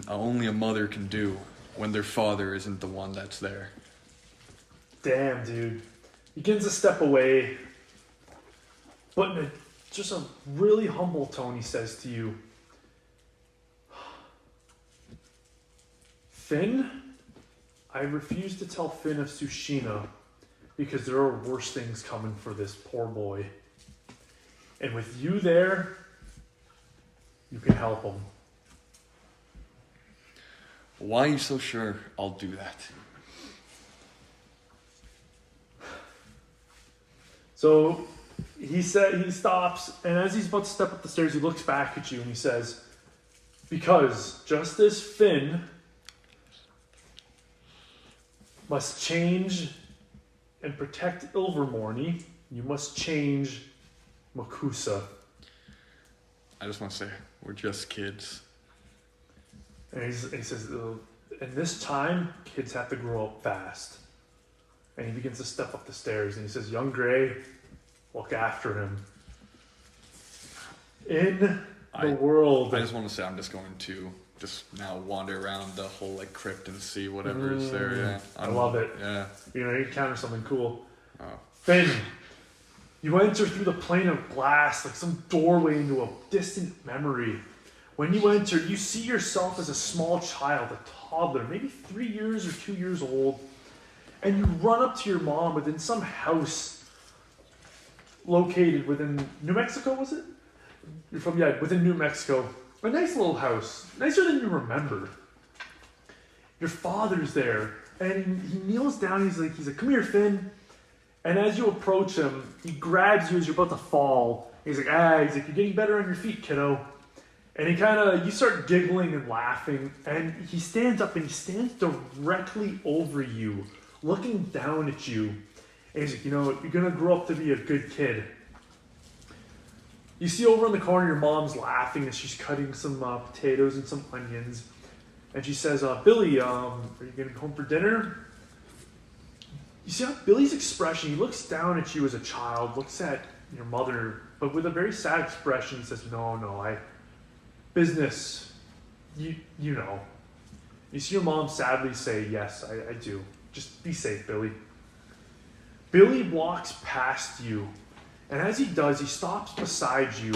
only a mother can do when their father isn't the one that's there. Damn, dude. He begins to step away. But in just a really humble tone, he says to you, Finn, I refuse to tell Finn of Sushina because there are worse things coming for this poor boy. And with you there, you can help him. Why are you so sure I'll do that? So he stops, and as he's about to step up the stairs, he looks back at you and he says, because just as Finn must change and protect Ilvermorny, you must change Makusa. I just want to say, we're just kids. And he says, in this time, kids have to grow up fast. And he begins to step up the stairs, and he says, young Grey, look after him. In the world. I just want to say I'm just going to just now wander around the whole like crypt and see whatever is there. Yeah, I love it. Yeah. You encounter something cool. Oh. Finn, you enter through the plane of glass like some doorway into a distant memory. When you enter, you see yourself as a small child, a toddler, maybe 3 years or 2 years old. And you run up to your mom within some house located within New Mexico, was it? You're from, within New Mexico. A nice little house. Nicer than you remember. Your father's there. And he kneels down. He's like, come here, Finn. And as you approach him, he grabs you as you're about to fall. He's like, you're getting better on your feet, kiddo. And you start giggling and laughing. And he stands up and he stands directly over you, looking down at you. And he's like, you're going to grow up to be a good kid. You see over in the corner, your mom's laughing as she's cutting some potatoes and some onions. And she says, Billy, are you going to be home for dinner? You see how Billy's expression, he looks down at you as a child, looks at your mother, but with a very sad expression. He says, no, business, you know. You see your mom sadly say, yes, I do. Just be safe, Billy. Billy walks past you, and as he does, he stops beside you,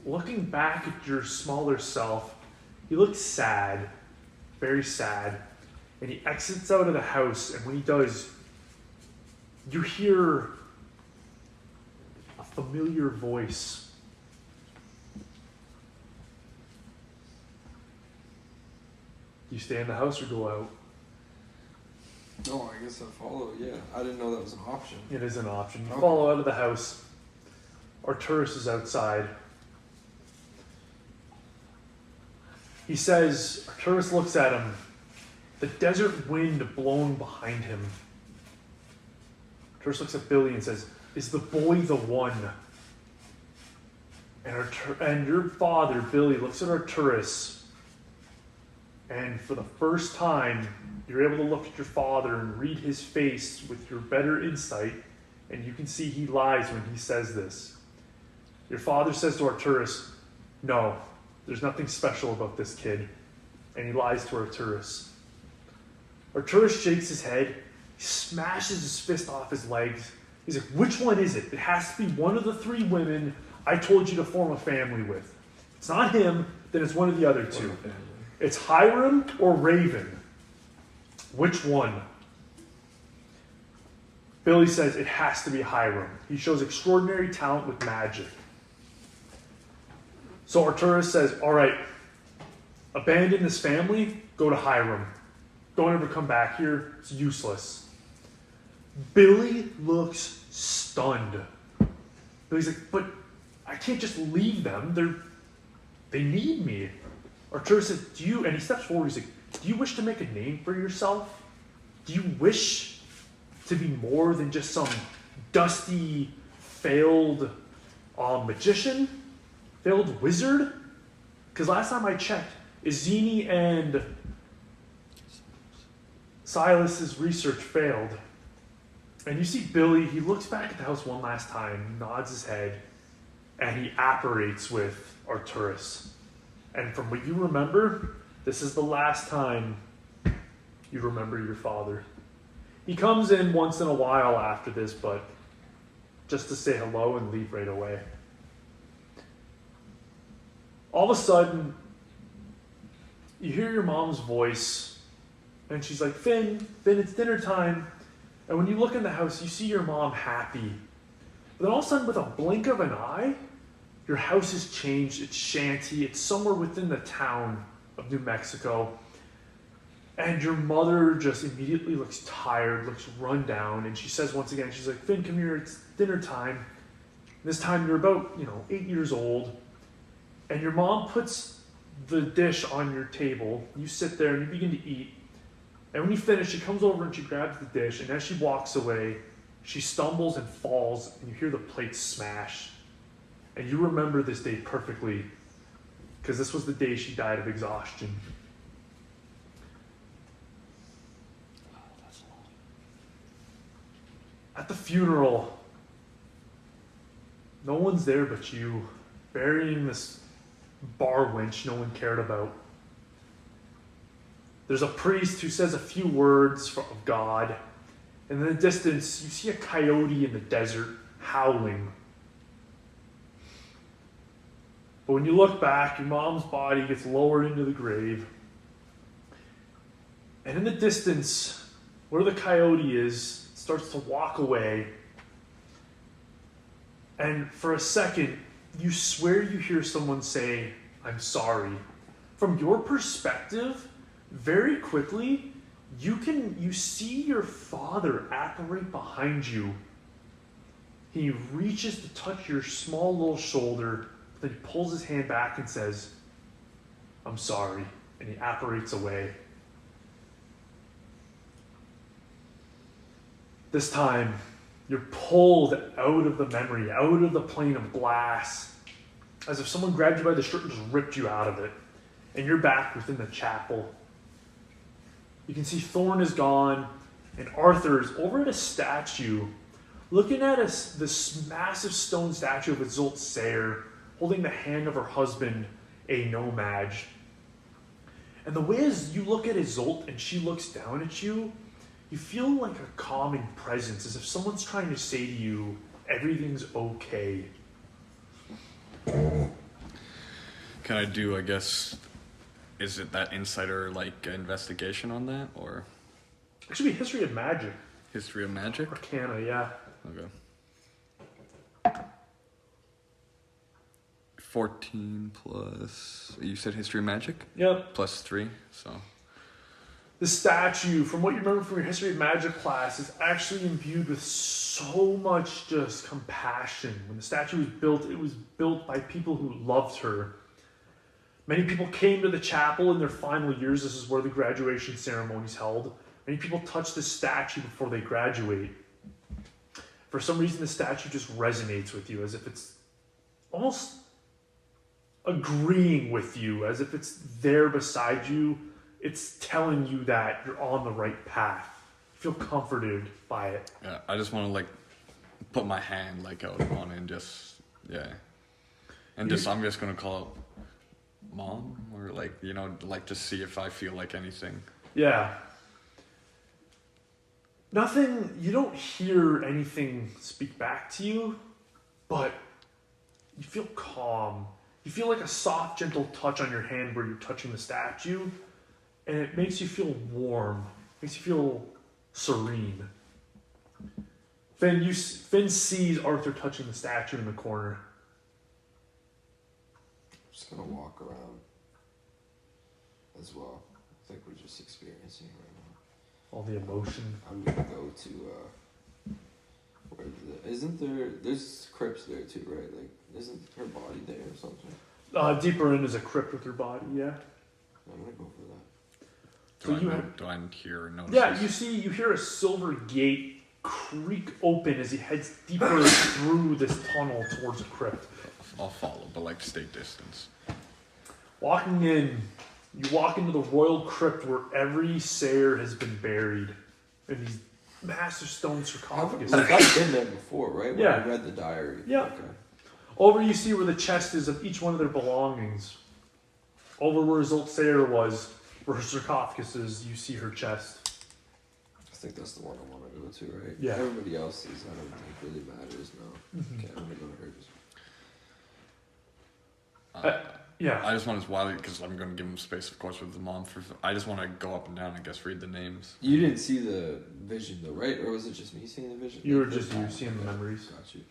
looking back at your smaller self. He looks sad, very sad, and he exits out of the house, and when he does, you hear a familiar voice. You stay in the house or go out? No, I guess I follow. Yeah, I didn't know that was an option. It is an option. You Okay. follow out of the house. Arturus is outside. He says, Arturus looks at him, the desert wind blowing behind him. Arturus looks at Billy and says, is the boy the one? And your father, Billy, looks at Arturus, and for the first time, you're able to look at your father and read his face with your better insight, and you can see he lies when he says this. Your father says to Arturus, no, there's nothing special about this kid. And he lies to Arturus. Arturus shakes his head, he smashes his fist off his legs. He's like, which one is it? It has to be one of the 3 women I told you to form a family with. If it's not him, then it's one of the other 2. It's Hiram or Raven. Which one? Billy says it has to be Hiram. He shows extraordinary talent with magic. So Arturus says, all right, abandon this family, go to Hiram. Don't ever come back here. It's useless. Billy looks stunned. Billy's like, but I can't just leave them. They need me. Arturus says, and he steps forward, he's like, do you wish to make a name for yourself? Do you wish to be more than just some dusty, failed magician? Failed wizard? Because last time I checked, Izini and Silas's research failed. And you see Billy, he looks back at the house one last time, nods his head, and he apparates with Arturus. And from what you remember, this is the last time you remember your father. He comes in once in a while after this, but just to say hello and leave right away. All of a sudden, you hear your mom's voice, and she's like, Finn, it's dinner time. And when you look in the house, you see your mom happy. But then all of a sudden, with a blink of an eye, your house has changed. It's shanty. It's somewhere within the town of New Mexico. And your mother just immediately looks tired, looks run down. And she says once again, she's like, Finn, come here. It's dinner time. This time you're about, 8 years old. And your mom puts the dish on your table. You sit there and you begin to eat. And when you finish, she comes over and she grabs the dish. And as she walks away, she stumbles and falls. And you hear the plate smash. And you remember this day perfectly. Because this was the day she died of exhaustion. At the funeral, no one's there but you, burying this bar wench no one cared about. There's a priest who says a few words of God, and in the distance, you see a coyote in the desert howling. But when you look back, your mom's body gets lowered into the grave, and in the distance, where the coyote is, starts to walk away. And for a second, you swear you hear someone say, "I'm sorry." From your perspective, very quickly, you see your father apparate behind you. He reaches to touch your small little shoulder, then he pulls his hand back and says, "I'm sorry," and he apparates away. This time, you're pulled out of the memory, out of the plane of glass, as if someone grabbed you by the shirt and just ripped you out of it. And you're back within the chapel. You can see Thorn is gone, and Arthur is over at a statue, looking at this massive stone statue of Isolde Sayre, holding the hand of her husband, a nomad. And the way as you look at Isolde and she looks down at you, you feel like a calming presence, as if someone's trying to say to you, everything's okay. Can I do, I guess, is it that insider, like, investigation on that, or? It should be History of Magic. History of Magic? Arcana, yeah. Okay. 14 plus, you said History of Magic? Yep. Plus 3, so. The statue, from what you remember from your History of Magic class, is actually imbued with so much just compassion. When the statue was built, it was built by people who loved her. Many people came to the chapel in their final years. This is where the graduation ceremony is held. Many people touch the statue before they graduate. For some reason, the statue just resonates with you, as if it's almost agreeing with you, as if it's there beside you. It's telling you that you're on the right path. You feel comforted by it. Yeah, I just want to, like, put my hand, like, out on it and just, yeah. And just, I'm just going to call it Mom, or, like, you know, like, just see if I feel like anything. Yeah. Nothing, you don't hear anything speak back to you, but you feel calm. You feel like a soft, gentle touch on your hand where you're touching the statue, and it makes you feel warm. It makes you feel serene. Finn sees Arthur touching the statue in the corner. I'm just gonna walk around as well. I think we're just experiencing it right now. All the emotion. I'm gonna go to there's crypts there too, right? Like, isn't her body there or something? Deeper in is a crypt with her body, yeah. I'm gonna go for that. So Do I hear or notice? Yeah, you hear a silver gate creak open as he heads deeper through this tunnel towards the crypt. I'll follow, but, like, stay distance. Walking in, you walk into the royal crypt where every Sayre has been buried in these massive stone sarcophagus. Like, I've been there before, right? When Yeah. I read the diary. Yeah. Okay. Over you see where the chest is of each one of their belongings. Over where Isolde Sayre was, where her sarcophagus is, you see her chest. I think that's the one I want to go to, right? Yeah. Everybody else's, I don't think really matters now. Mhm. Okay, I'm gonna go to hers. Yeah. I just want to, while, because I'm going to give him space, of course, with the mom. I just want to go up and down, I guess, read the names. You didn't see the vision though, right? Or was it just me seeing the vision? You were just you seeing the memories. Got you.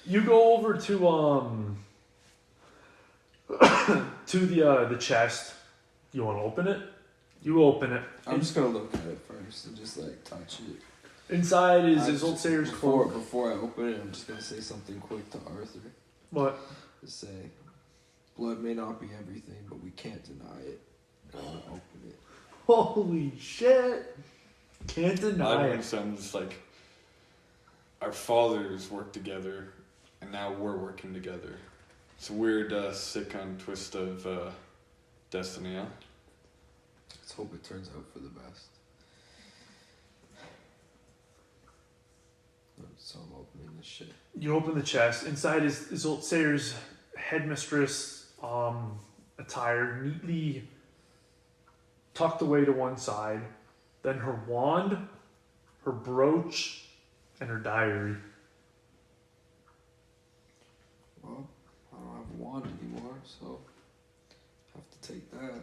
You go over to to the chest. You want to open it? You open it. I'm just gonna look at it first and just like touch it. Inside is I Isolde just- Sayre's before cloak. before I open it, I'm just gonna say something quick to Arthur. What? Just say, blood may not be everything, but we can't deny it. And I'm gonna open it. Holy shit! Can't I deny don't it. sound just like our fathers worked together, and now we're working together. It's a weird, sick on twist of destiny, huh? Let's hope it turns out for the best. So I'm opening this shit. You open the chest. Inside is Isolde Sayre's headmistress attire, neatly tucked away to one side. Then her wand, her brooch, and her diary. Well, I don't have a wand anymore, so I have to take that.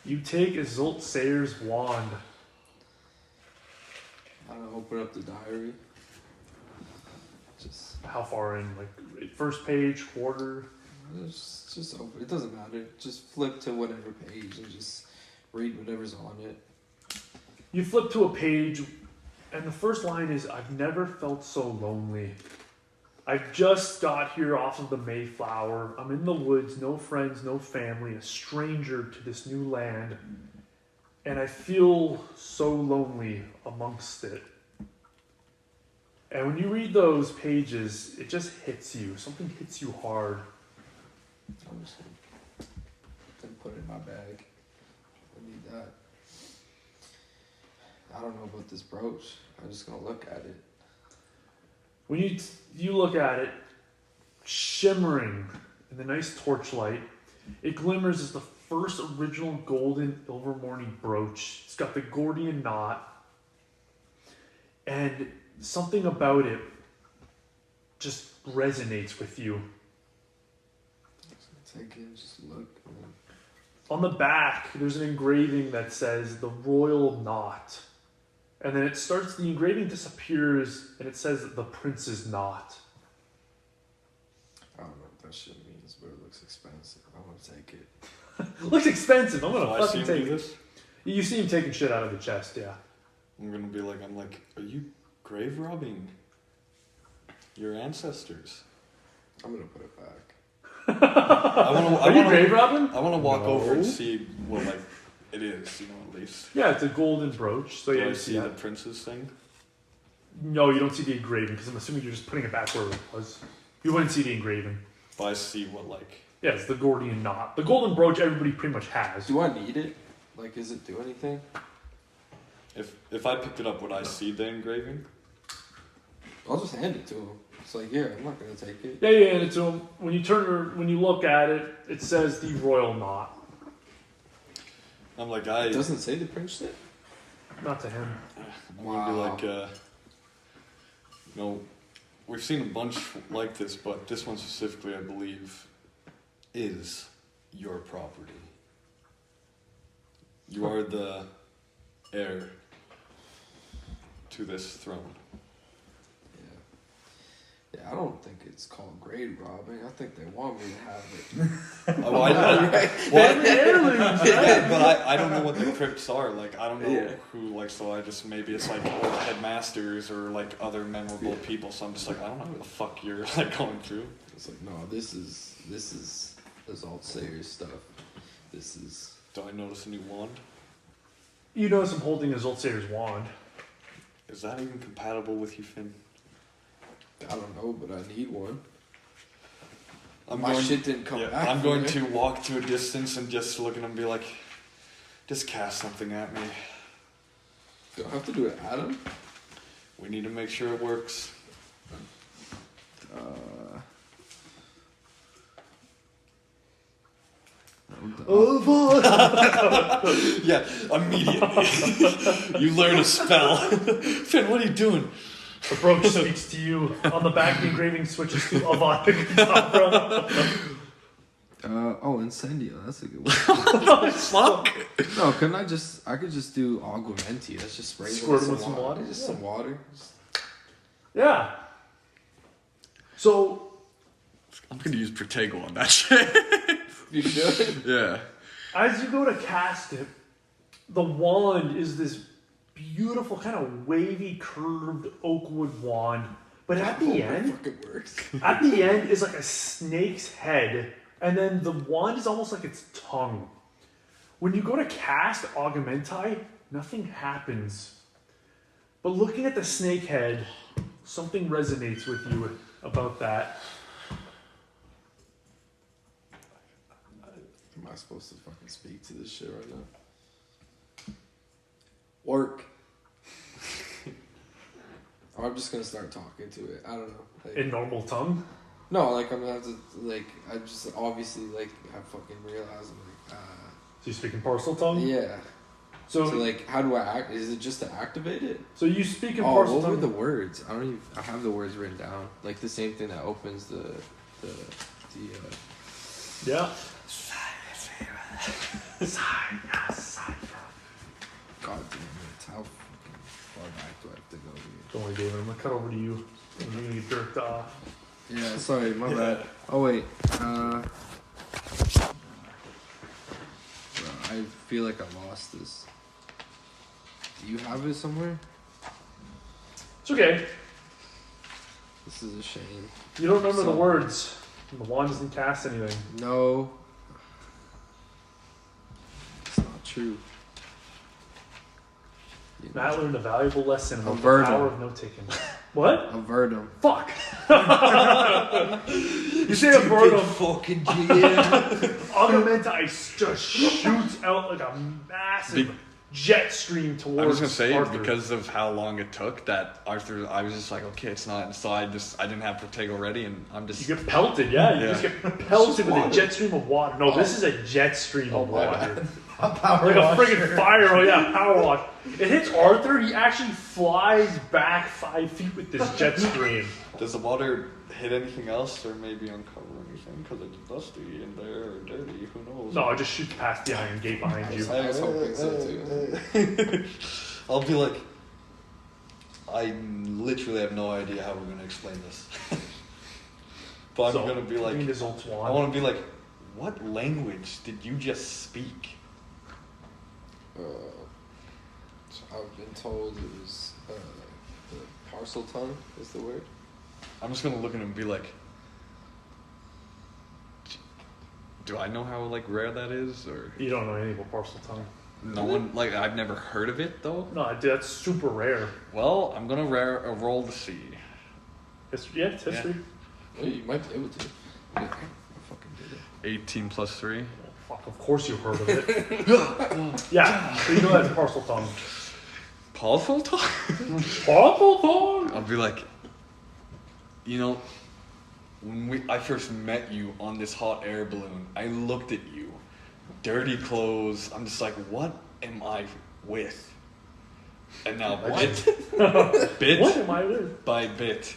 You take Isolde Sayre's wand. I don't know, open up the diary. Just, How far in? Like first page, quarter? just open. It doesn't matter. Just flip to whatever page and just read whatever's on it. You flip to a page, and the first line is, "I've never felt so lonely. I've just got here off of the Mayflower. I'm in the woods, no friends, no family, a stranger to this new land. And I feel so lonely amongst it." And when you read those pages, it just hits you. Something hits you hard. I'm just gonna put it in my bag. I need that. I don't know about this brooch. I'm just gonna look at it. When you look at it, shimmering in the nice torchlight, it glimmers as the first original golden Ilvermorny brooch. It's got the Gordian knot, and something about it just resonates with you. Take it, just look. On the back, there's an engraving that says the Royal Knot. And then the engraving disappears, and it says the Prince's Knot. I don't know what that shit means, but it looks expensive. I want to take it. Looks expensive. I'm So gonna I see fucking him take do it. this. You see him taking shit out of the chest, yeah. I'm like, are you grave robbing your ancestors? I'm gonna put it back. Are you grave robbing? I want to walk over and No. see what like it is, at least. Yeah, it's a golden brooch. So Do yeah, I you see see the that. prince's thing? No, you don't see the engraving because I'm assuming you're just putting it back where it was. You wouldn't see the engraving. But I see what like. Yeah, it's the Gordian knot. The golden brooch everybody pretty much has. Do I need it? Like, does it do anything? If I picked it up, would I see the engraving? I'll just hand it to him. It's like, here, I'm not gonna take it. Yeah, and it's when you look at it, it says the royal knot. I'm like, It doesn't say the prince shit? Not to him. I'm gonna be like, we've seen a bunch like this, but this one specifically, I believe, is your property. You are the heir to this throne. Yeah, I don't think it's called grave robbing. I think they want me to have it. Oh, but I don't know what the crypts are. Like, I don't know who, like, so I just, maybe it's like old headmasters or like other memorable people. So I'm just like, I don't know who the fuck you're like going through. It's like, no, this is Assault Sayers stuff. This is. Do I notice a new wand? You notice him holding his old Sayer's wand. Is that even compatible with you, Finn? I don't know, but I need one. My shit didn't come back. I'm going to walk to a distance and just look at him and be like, just cast something at me. Do I have to do it at him? We need to make sure it works. Yeah, immediately. You learn a spell. Finn, what are you doing? The brooch speaks to you. On the back, the engraving switches to Avada Kedavra. Incendio. That's a good one. Fuck. No, couldn't I could just do Augmenti. That's just spray Squirt him with some water? Just some water. Yeah. So, I'm going to use Protego on that shit. You can do it. Yeah. as you go to cast it, the wand is this beautiful, kind of wavy, curved oakwood wand. But at the end, fucking works. at the end is like a snake's head, and then the wand is almost like its tongue. When you go to cast Augmenti, nothing happens. But looking at the snake head, something resonates with you about that. Am I supposed to fucking speak to this shit right now? Work. Or I'm just gonna start talking to it. I don't know. Like, In normal tongue? no, like I'm gonna have to I just obviously I fucking realize I'm So you speak in parcel tongue? yeah. So, So like how do I act? Is it just to activate it? so you speak in Oh, parcel what were tongue. the words? I don't even. I have the words written down. Like the same thing that opens the Yeah. God damn it! How far back do I have to go here? Don't worry, David. I'm gonna cut over to you. And you're gonna get jerked off. Yeah, sorry, my bad. Oh wait, bro, I feel like I lost this. Do you have it somewhere? It's okay. This is a shame. You don't remember the So- words. The wand doesn't cast anything. No. It's not true. You know, Matt learned a valuable lesson about the Avert power him. of note taking. What? avert him. Fuck. You say avert him. Fucking GM. Augment, I just shoot out like a massive Be- jet stream towards I was gonna say Arthur. because of how long it took that Arthur. I was just like, okay, it's not. So I didn't have Protego ready, and I'm just. You get pelted, yeah. You Yeah. just get pelted with a jet stream of water. No, this is a jet stream of my water. A power Like a washer. friggin' fire, oh yeah, power wash. It hits Arthur, he actually flies back 5 feet with this jet stream. Does the water hit anything else, or maybe uncover anything? Because it's dusty in there or dirty. Who knows? No, it just shoots past the iron gate behind you. I was hoping so too. I'll be like, I literally have no idea how we're gonna explain this. But I'm So, gonna be like, I mean, this old I swan. want to be like, what language did you just speak? I've been told it was the parcel tongue is the word. I'm just gonna look at him and be like, do I know how like rare that is, or You don't know anything about parcel tongue. no one like I've never heard of it though? No, dude, that's super rare. Well, I'm gonna roll to see. History, yeah, it's history. Well, you might be able to. Yeah, I fucking did it. 18 plus 3. Oh, fuck, of course you've heard of it. Yeah, so you know that's parcel tongue. Powerful talk. Parcel tongue? I'll be like, you know, when I first met you on this hot air balloon, I looked at you, dirty clothes. I'm just like, what am I with? And now bit What am I with? by bit,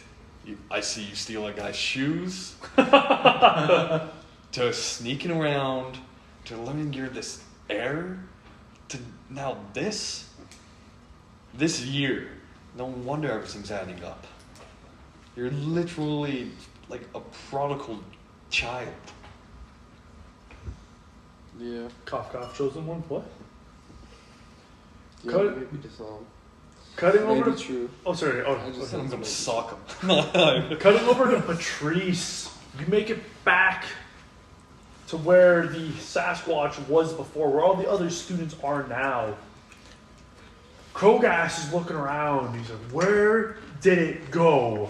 I see you steal a guy's shoes, to sneaking around, to learning you're this heir, to now this year. No wonder everything's adding up. You're literally like a prodigal child. Yeah. Cough, cough, chosen one. What? Yeah, Cut- maybe just Cutting over maybe to. true. Oh, sorry. Oh, I just- okay. I'm gonna sock him. Cutting over to Patrice. You make it back to where the Sasquatch was before, where all the other students are now. Krogas is looking around. He's like, where did it go?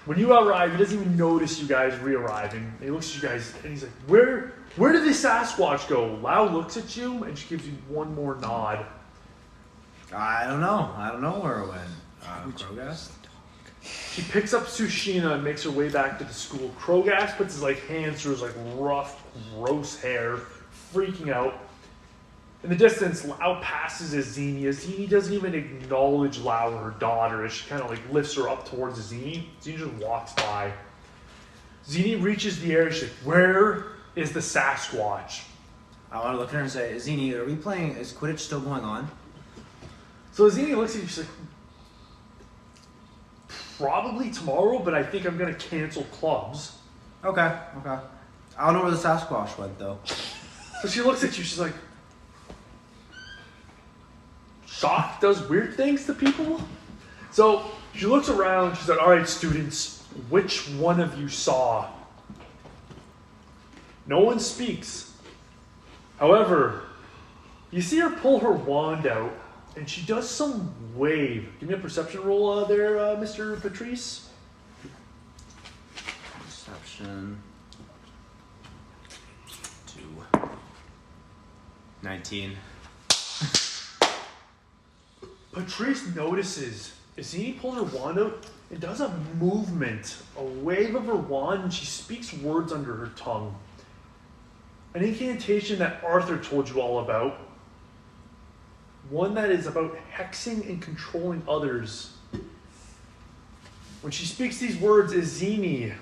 When you arrive, he doesn't even notice you guys re-arriving. He looks at you guys and he's like, where did the Sasquatch go? Lau looks at you and she gives you one more nod. I don't know. I don't know where it went. Krogas? She picks up Sushina and makes her way back to the school. Krogas puts his hands through his rough, gross hair, freaking out. In the distance, Lau passes Azini. Azini doesn't even acknowledge Lau or her daughter as she kind of lifts her up towards Azini. Azini just walks by. Azini reaches the air. She's like, where is the Sasquatch? I want to look at her and say, Zini, are we playing? Is Quidditch still going on? So Azini looks at you. She's like, probably tomorrow, but I think I'm going to cancel clubs. Okay. I don't know where the Sasquatch went, though. So she looks at you, she's like, Shock does weird things to people? So she looks around, she's like, all right, students, which one of you saw? No one speaks. However, you see her pull her wand out, and she does some wave. Give me a perception roll there, Mr. Patrice. Perception. 2. 19. Patrice notices as he pulls her wand out and does a movement, a wave of her wand, and she speaks words under her tongue. An incantation that Arthur told you all about. One that is about hexing and controlling others. When she speaks these words, Azini,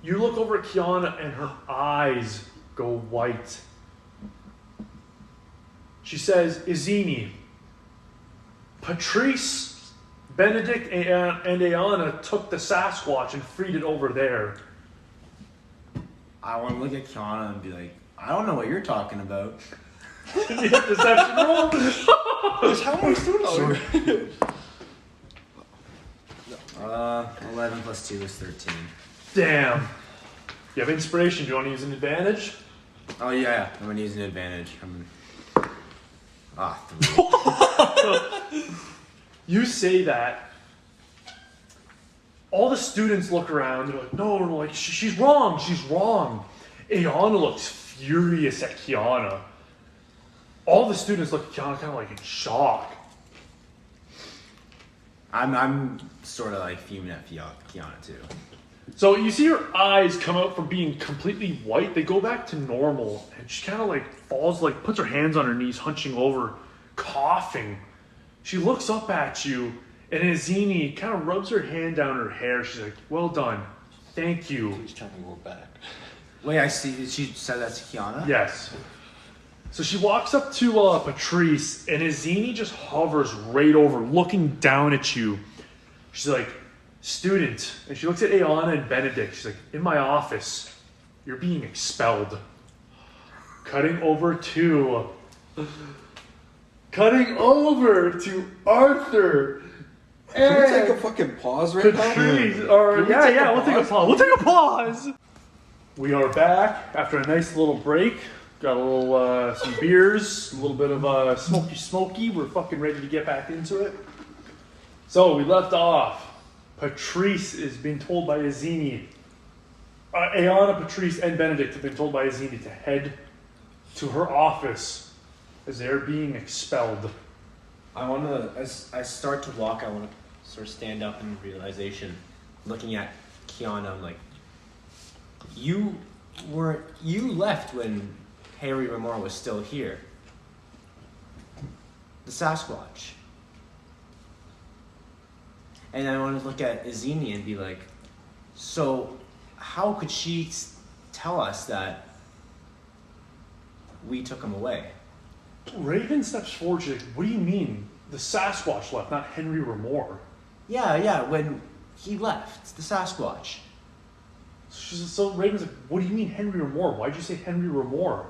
you look over at Kiana and her eyes go white. She says, Azini, Patrice, Benedict, and Ayana took the Sasquatch and freed it over there. I want to look at Kiana and be like, I don't know what you're talking about. Deception roll? How many students? 11 plus 2 is 13. Damn. You have inspiration. Do you want to use an advantage? Oh, yeah. I'm going to use an advantage. 3. You say that. All the students look around. They're like, no, like, she's wrong. She's wrong. Ayana looks furious at Kiana. All the students look at Kiana kind of like in shock. I'm sort of like fuming at Kiana, too. So you see her eyes come out from being completely white. They go back to normal. And she kind of like falls, like puts her hands on her knees, hunching over, coughing. She looks up at you, and Azini kind of rubs her hand down her hair. She's like, well done. Thank you. Please tell me we're back. Wait, I see. She said that to Kiana? Yes. So she walks up to Patrice, and Azini just hovers right over, looking down at you. She's like, student. And she looks at Ayana and Benedict. She's like, in my office, you're being expelled. Cutting over to Arthur. Can we take a fucking pause right now? Patrice, Can we take a we'll take a pause. We'll take a pause. We are back after a nice little break. Got a little, some beers, a little bit of smoky. We're fucking ready to get back into it. So we left off. Patrice is being told by Azini. Ayana, Patrice, and Benedict have been told by Azini to head to her office as they're being expelled. I want to, as I start to walk, I want to sort of stand up in realization, looking at Kiana. I'm like, you left when Harry Ramore was still here. The Sasquatch. And I want to look at Azini and be like, so how could she tell us that we took him away? Raven steps forward. She's like, what do you mean? The Sasquatch left, not Henry Ramore. Yeah, when he left, the Sasquatch. So Raven's like, what do you mean Henry Ramore? Why'd you say Henry Ramore?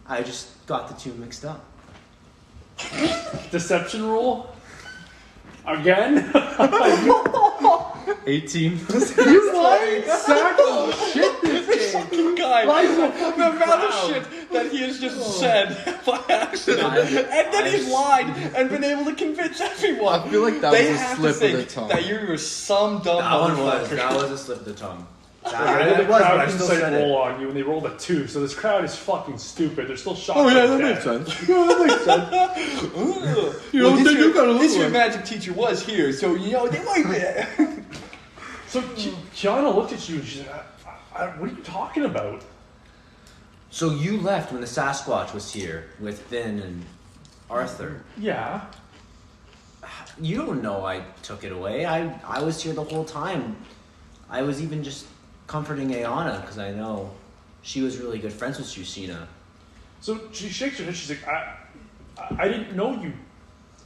I just got the two mixed up. Deception roll? Again? 18. You lying sack of shit this game. Fucking guy. The amount of shit that he has just said by accident. And then he's lied and been able to convince everyone. I feel like that they was a have slip to think of the tongue. that you were some dumb That was a slip of the tongue. I did the crowd insight roll on you and they rolled a 2, so this crowd is fucking stupid. They're still shocked. Oh yeah, by that that. makes sense. Yeah, that makes sense. You don't think you got a This little your one? magic teacher was here, so you know they might be. So Kiana looked at you and she's like, what are you talking about? So you left when the Sasquatch was here with Finn and Arthur. Yeah. You don't know I took it away. I was here the whole time. I was even just comforting Ayana because I know she was really good friends with Sushina. So she shakes her head. She's like, I didn't know you.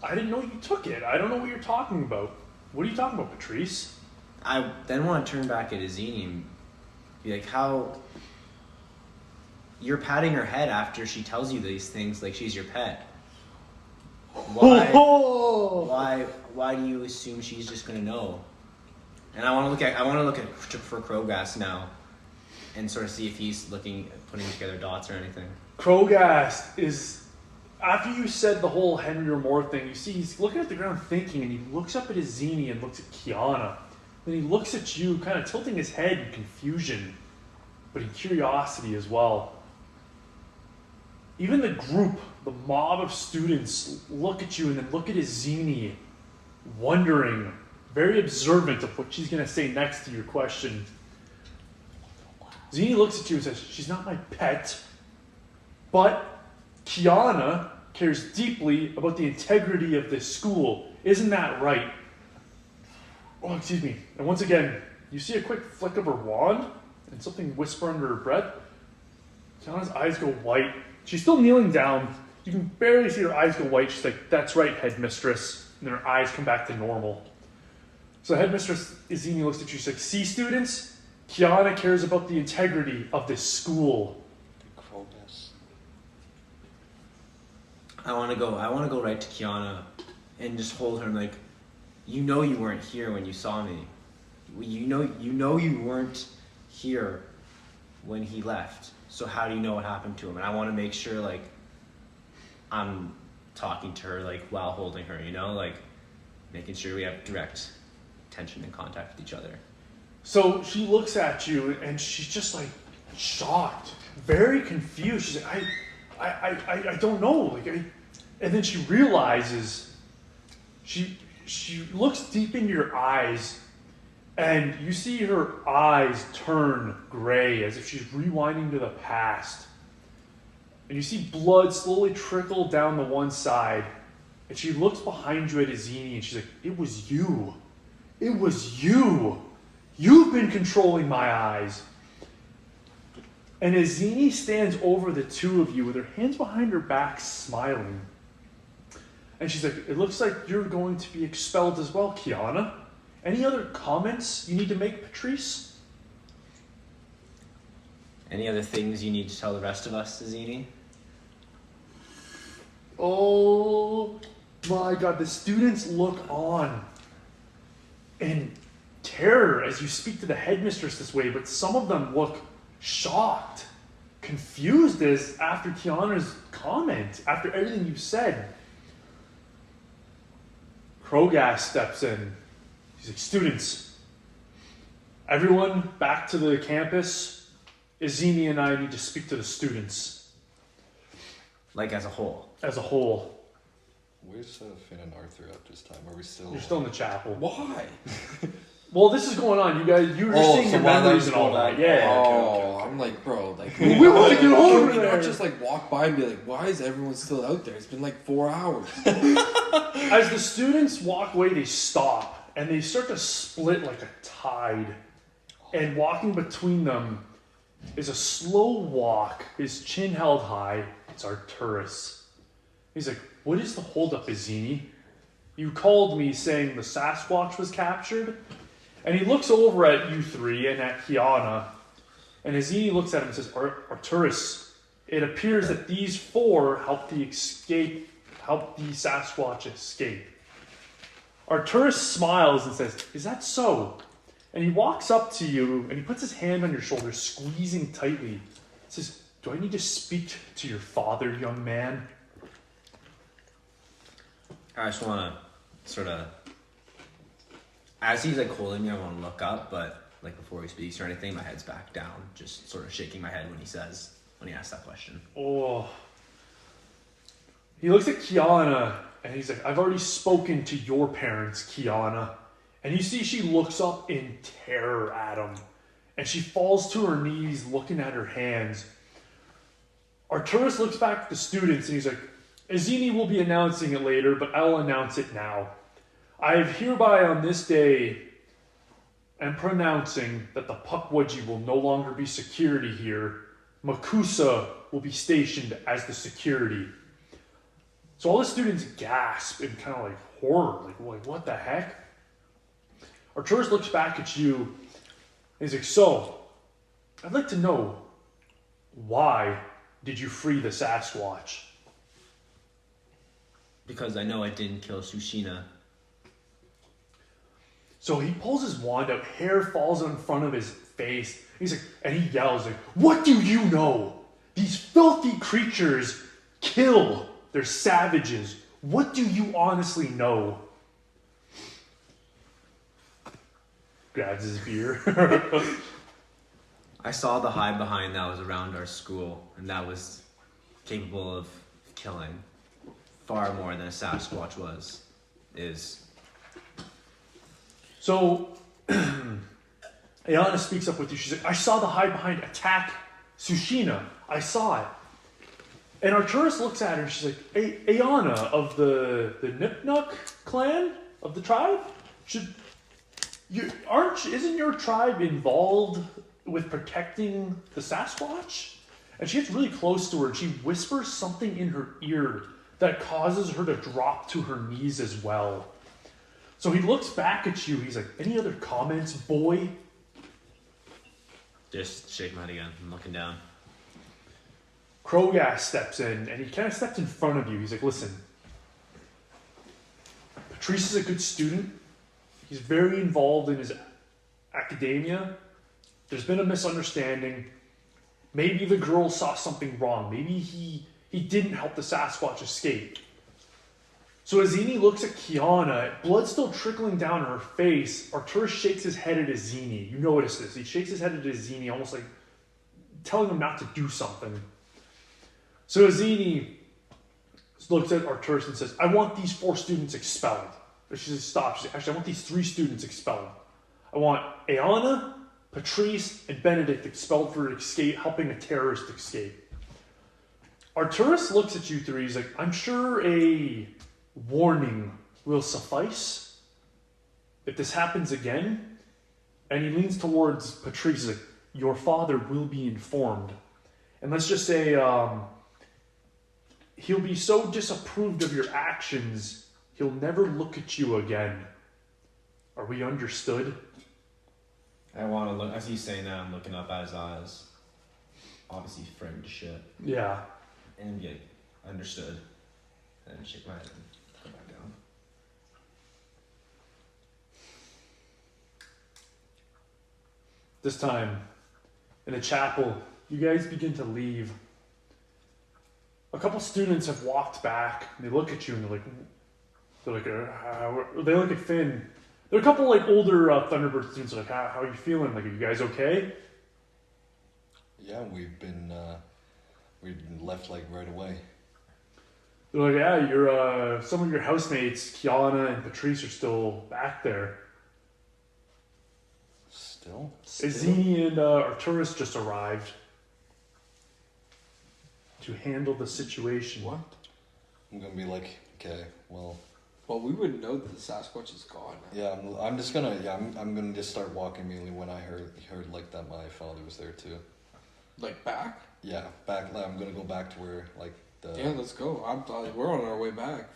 I didn't know you took it. I don't know what you're talking about. What are you talking about, Patrice? I then want to turn back at Azini and be like, how you're patting her head after she tells you these things like she's your pet. Why do you assume she's just gonna know? And I want to look at for Krogast now, and sort of see if he's putting together dots or anything. Krogast is, after you said the whole Henry Ramore thing, you see he's looking at the ground thinking, and he looks up at Azini and looks at Kiana. Then he looks at you, kind of tilting his head in confusion, but in curiosity as well. Even the group, the mob of students, look at you and then look at Azini, wondering, very observant of what she's going to say next to your question. Zini looks at you and says, she's not my pet, but Kiana cares deeply about the integrity of this school. Isn't that right? Oh, excuse me. And once again, you see a quick flick of her wand and something whisper under her breath. Kiana's eyes go white. She's still kneeling down. You can barely see her eyes go white. She's like, "That's right, headmistress." And then her eyes come back to normal. So headmistress Izini looks at you. She's like, "See, students, Kiana cares about the integrity of this school." I want to go right to Kiana and just hold her and like, you know you weren't here when you saw me. You know you weren't here when he left. So how do you know what happened to him? And I want to make sure like I'm talking to her like while holding her, you know, like making sure we have direct attention and contact with each other. So she looks at you and she's just like shocked, very confused. She's like, I don't know. And then she realizes, she looks deep into your eyes, and you see her eyes turn gray as if she's rewinding to the past. And you see blood slowly trickle down the one side. And she looks behind you at Izini and she's like, "It was you. It was you. You've been controlling my eyes." And Izini stands over the two of you with her hands behind her back, smiling. And she's like, "It looks like you're going to be expelled as well, Kiana. Any other comments you need to make, Patrice?" Any other things you need to tell the rest of us, Izini? Oh my God, the students look on in terror as you speak to the headmistress this way, but some of them look shocked, confused as after Kiana's comment, after everything you've said. Krogas steps in. He's like, "Students, everyone back to the campus. Izini and I need to speak to the students." Like as a whole. As a whole. Where's Finn and Arthur at this time? Are we still? You're still in the chapel. Why? Well, this is going on. You guys, you're seeing so your while memories that's and all going that. on. Yeah. Oh, I'm like, bro, like We want to get over Can we there. not just like walk by and be like, why is everyone still out there? It's been like 4 hours. As the students walk away, they stop and they start to split like a tide. And walking between them is a slow walk, his chin held high. It's Arturus. He's like, "What is the holdup, Izini? You called me saying the Sasquatch was captured?" And he looks over at you three and at Kiana. And Izini looks at him and says, "Arturus, it appears that these four helped the Sasquatch escape." Arturus smiles and says, "Is that so?" And he walks up to you and he puts his hand on your shoulder, squeezing tightly. He says, "Do I need to speak to your father, young man?" I just want to sort of, as he's like holding me, I want to look up, but like before he speaks or anything, my head's back down, just sort of shaking my head when he asks that question. Oh. He looks at Kiana and he's like, "I've already spoken to your parents, Kiana." And you see she looks up in terror at him. And she falls to her knees looking at her hands. Arturus looks back at the students and he's like, "Izini will be announcing it later, but I'll announce it now. I have hereby on this day am pronouncing that the Pukwudgie will no longer be security here. Makusa will be stationed as the security." So all the students gasp in kind of like horror, like what the heck? Arturus looks back at you and he's like, "So, I'd like to know, why did you free the Sasquatch?" Because I know I didn't kill Sushina. So he pulls his wand out, hair falls in front of his face. He's like, and he yells like, "What do you know? These filthy creatures kill. They're savages. What do you honestly know?" Grabs his beer. I saw the hive behind that was around our school, and that was capable of killing far more than a Sasquatch is. So Ayana speaks up with you. She's like, "I saw the hive behind attack Sushina. I saw it." And Arturus looks at her and she's like, Ayana of the Nipnuk clan of the tribe? Isn't your tribe involved with protecting the Sasquatch? And she gets really close to her and she whispers something in her ear that causes her to drop to her knees as well. So he looks back at you. He's like, any other comments, boy? Just shake my head again. I'm looking down. Krogas steps in and he kind of steps in front of you. He's like, listen, Patrice is a good student. He's very involved in his academia. There's been a misunderstanding. Maybe the girl saw something wrong. Maybe he didn't help the Sasquatch escape. So as Zini looks at Kiana, blood still trickling down her face, Arturus shakes his head at Azini. You notice this. He shakes his head at Azini, almost like telling him not to do something. So Azini looks at Arturus and says, I want these 4 students expelled. She stops. She says, actually, I want these 3 students expelled. I want Ayana, Patrice, and Benedict expelled for helping a terrorist escape. Arturus looks at you 3. He's like, I'm sure a warning will suffice if this happens again. And he leans towards Patrice. He's like, your father will be informed. And let's just say he'll be so disapproved of your actions, he'll never look at you again. Are we understood? I want to look. As he's saying that, I'm looking up at his eyes. Obviously framed to shit. Yeah. And yeah, understood. And shake my head and go back down. This time, in the chapel, you guys begin to leave. A couple students have walked back. And they look at you and they look at Finn. There are a couple older Thunderbird students. Like, how are you feeling? Like, are you guys okay? Yeah, we've been left right away. They're like, yeah, you're some of your housemates, Kiana and Patrice, are still back there. Still? Azini and Arturus just arrived to handle the situation. What? I'm gonna be like, okay, well. Well, we wouldn't know that the Sasquatch is gone now. Yeah, I'm just gonna. Yeah, I'm gonna just start walking immediately when I heard like that my father was there too. Like back? Yeah, back. I'm gonna go back to where the. Yeah, let's go. We're on our way back.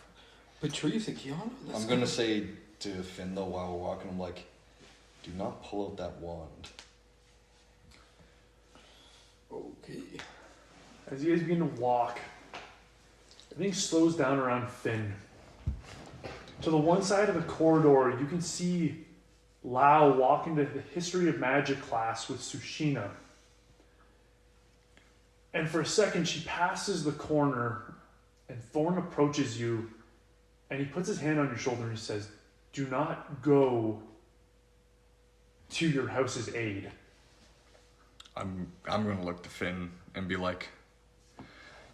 Patrice and Kiana. I'm gonna say to Finn though while we're walking, I'm like, do not pull out that wand. Okay. As you guys begin to walk, everything slows down around Finn. To the one side of the corridor, you can see Lau walk into the History of Magic class with Sushina. And for a second, she passes the corner, and Thorn approaches you, and he puts his hand on your shoulder and he says, do not go to your house's aid. I'm gonna look to Finn and be like,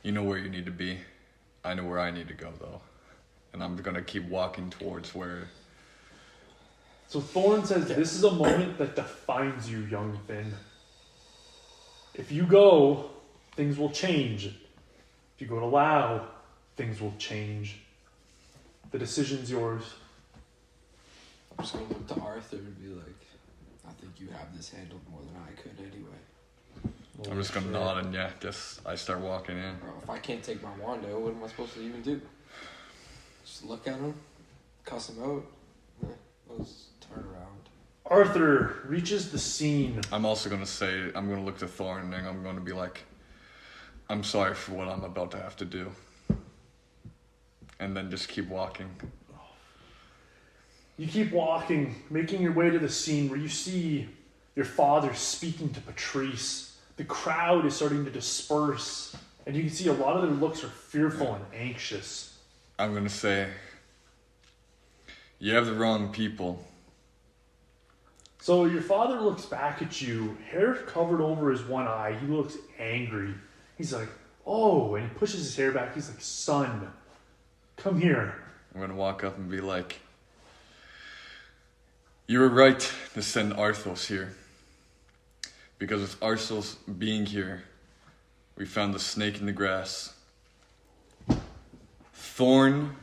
you know where you need to be. I know where I need to go though. And I'm gonna keep walking towards where. So Thorn says, this is a moment that defines you, young Finn. If you go, things will change. If you go to Lau, things will change. The decision's yours. I'm just gonna look to Arthur and be like, I think you have this handled more than I could anyway. I'm just gonna nod and guess I start walking in. Bro, if I can't take my wand out, what am I supposed to even do? Just look at him, cuss him out, let's turn around. Arthur reaches the scene. I'm also gonna say, I'm gonna look to Thorn and I'm gonna be like, I'm sorry for what I'm about to have to do. And then just keep walking. You keep walking, making your way to the scene where you see your father speaking to Patrice. The crowd is starting to disperse, and you can see a lot of their looks are fearful and anxious. I'm gonna say, you have the wrong people. So your father looks back at you, hair covered over his one eye. He looks angry. He's like, oh, and he pushes his hair back. He's like, son, come here. I'm gonna walk up and be like, you were right to send Arthos here. Because with Arthos being here, we found the snake in the grass. Thorn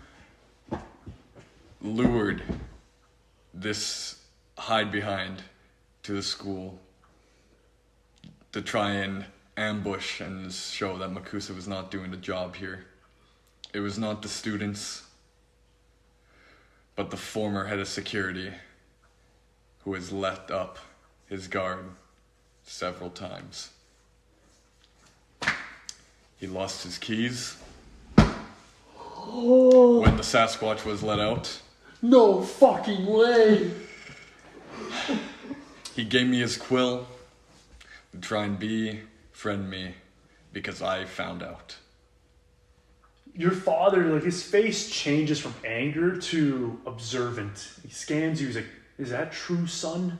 lured this hide behind to the school to try and ambush and show that Makusa was not doing the job here. It was not the students, but the former head of security who has let up his guard several times. He lost his keys when the Sasquatch was let out. No fucking way! He gave me his quill to try and befriend me because I found out. Your father, like, his face changes from anger to observant. He scans you, he's like, is that true, son?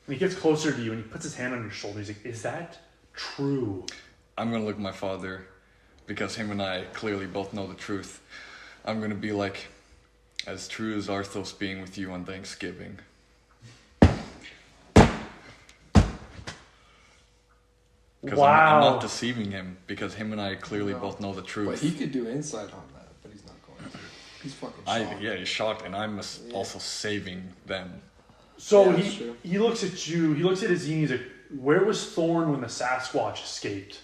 And he gets closer to you and he puts his hand on your shoulder. He's like, is that true? I'm gonna look at my father because him and I clearly both know the truth. I'm gonna be like, as true as Arthos being with you on Thanksgiving. Because I'm not deceiving him, because him and I clearly both know the truth. But he could do insight on that, but he's not going to. He's fucking shocked. Yeah, he's shocked, and I'm also saving them. So Yeah, he looks at you, he looks at Azine, he's like, where was Thorn when the Sasquatch escaped?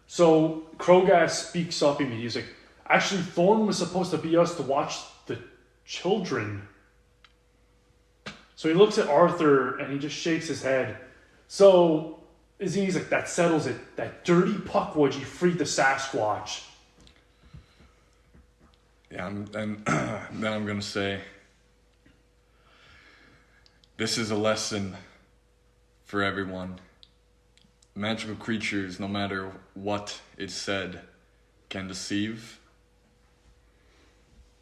So Krogas speaks up immediately. He's like, actually, Thorn was supposed to be us to watch the children. So he looks at Arthur and he just shakes his head. So Azine's like, that settles it. That dirty puckwudgie freed the Sasquatch. Yeah, and then I'm gonna say, this is a lesson for everyone. Magical creatures, no matter what is said, can deceive.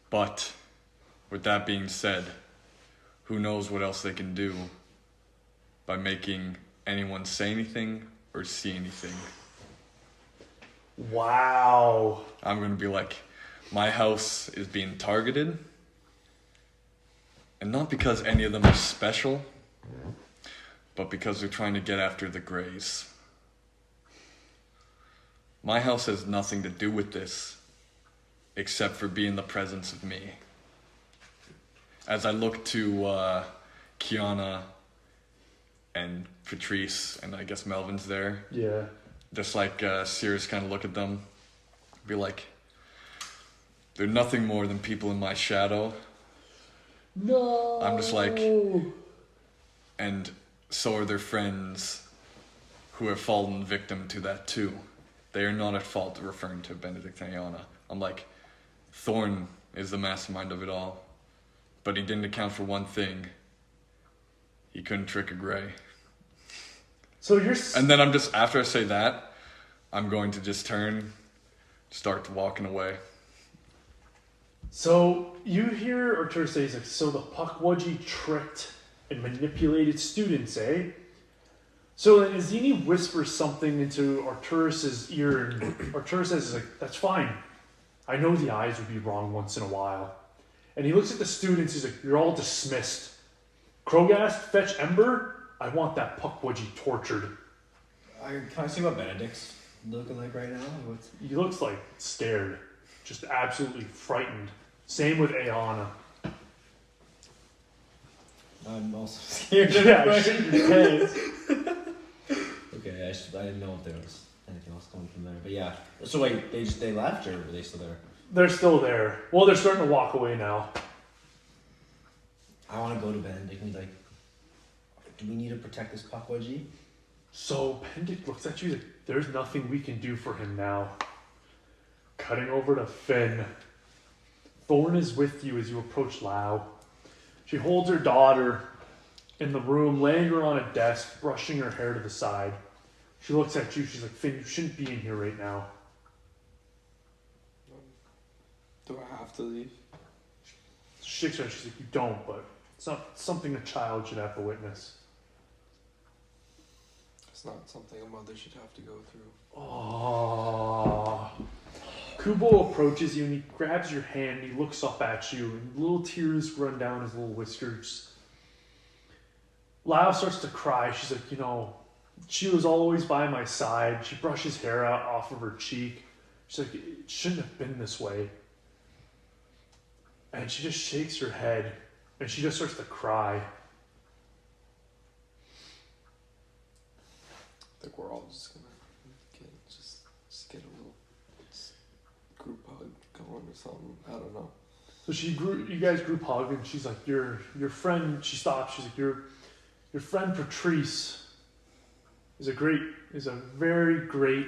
But with that being said, who knows what else they can do by making anyone say anything or see anything. Wow. I'm gonna be like, my house is being targeted, and not because any of them are special, but because they're trying to get after the Greys. My house has nothing to do with this, except for being the presence of me. As I look to Kiana and Patrice, and I guess Melvin's there. Yeah. Just like Sirius kind of look at them, be like, they're nothing more than people in my shadow. No. I'm just like, and so are their friends who have fallen victim to that too. They are not at fault, referring to Benedict and Iona. I'm like, Thorn is the mastermind of it all, but he didn't account for one thing. He couldn't trick a Grey. So you're... And then I'm just, after I say that, I'm going to just start walking away. So you hear Artur say, he's like, so the puckwudgie tricked and manipulated students, eh? So then Azini whispers something into Arturus's ear, and Arturus says, he's like, that's fine. I know the eyes would be wrong once in a while. And he looks at the students, he's like, you're all dismissed. Krogast, fetch Ember. I want that puckwudgie tortured. Can I see what Benedict's looking like right now? He looks like scared, just absolutely frightened. Same with Aeana. I'm also scared. Yeah, shake your pants. Okay, I didn't know if there was anything else coming from there. But yeah. So wait, they left, or were they still there? They're still there. Well, they're starting to walk away now. I want to go to Benedict and be like, do we need to protect this puckwudgie? So Benedict looks at you like, there's nothing we can do for him now. Cutting over to Finn. Thorn is with you as you approach Lau. She holds her daughter in the room, laying her on a desk, brushing her hair to the side. She looks at you, she's like, Finn, you shouldn't be in here right now. Do I have to leave? She shakes her head, she's like, you don't, but it's not something a child should have to witness. It's not something a mother should have to go through. Aww. Kubo approaches you and he grabs your hand and he looks up at you and little tears run down his little whiskers. Lau starts to cry. She's like, you know, she was always by my side. She brushes hair out off of her cheek. She's like, it shouldn't have been this way. And she just shakes her head and she just starts to cry. think we're all just gonna get a little group hug going or something. I don't know. So you guys group hug, and she's like, your friend. She stops. She's like, your friend Patrice is a very great.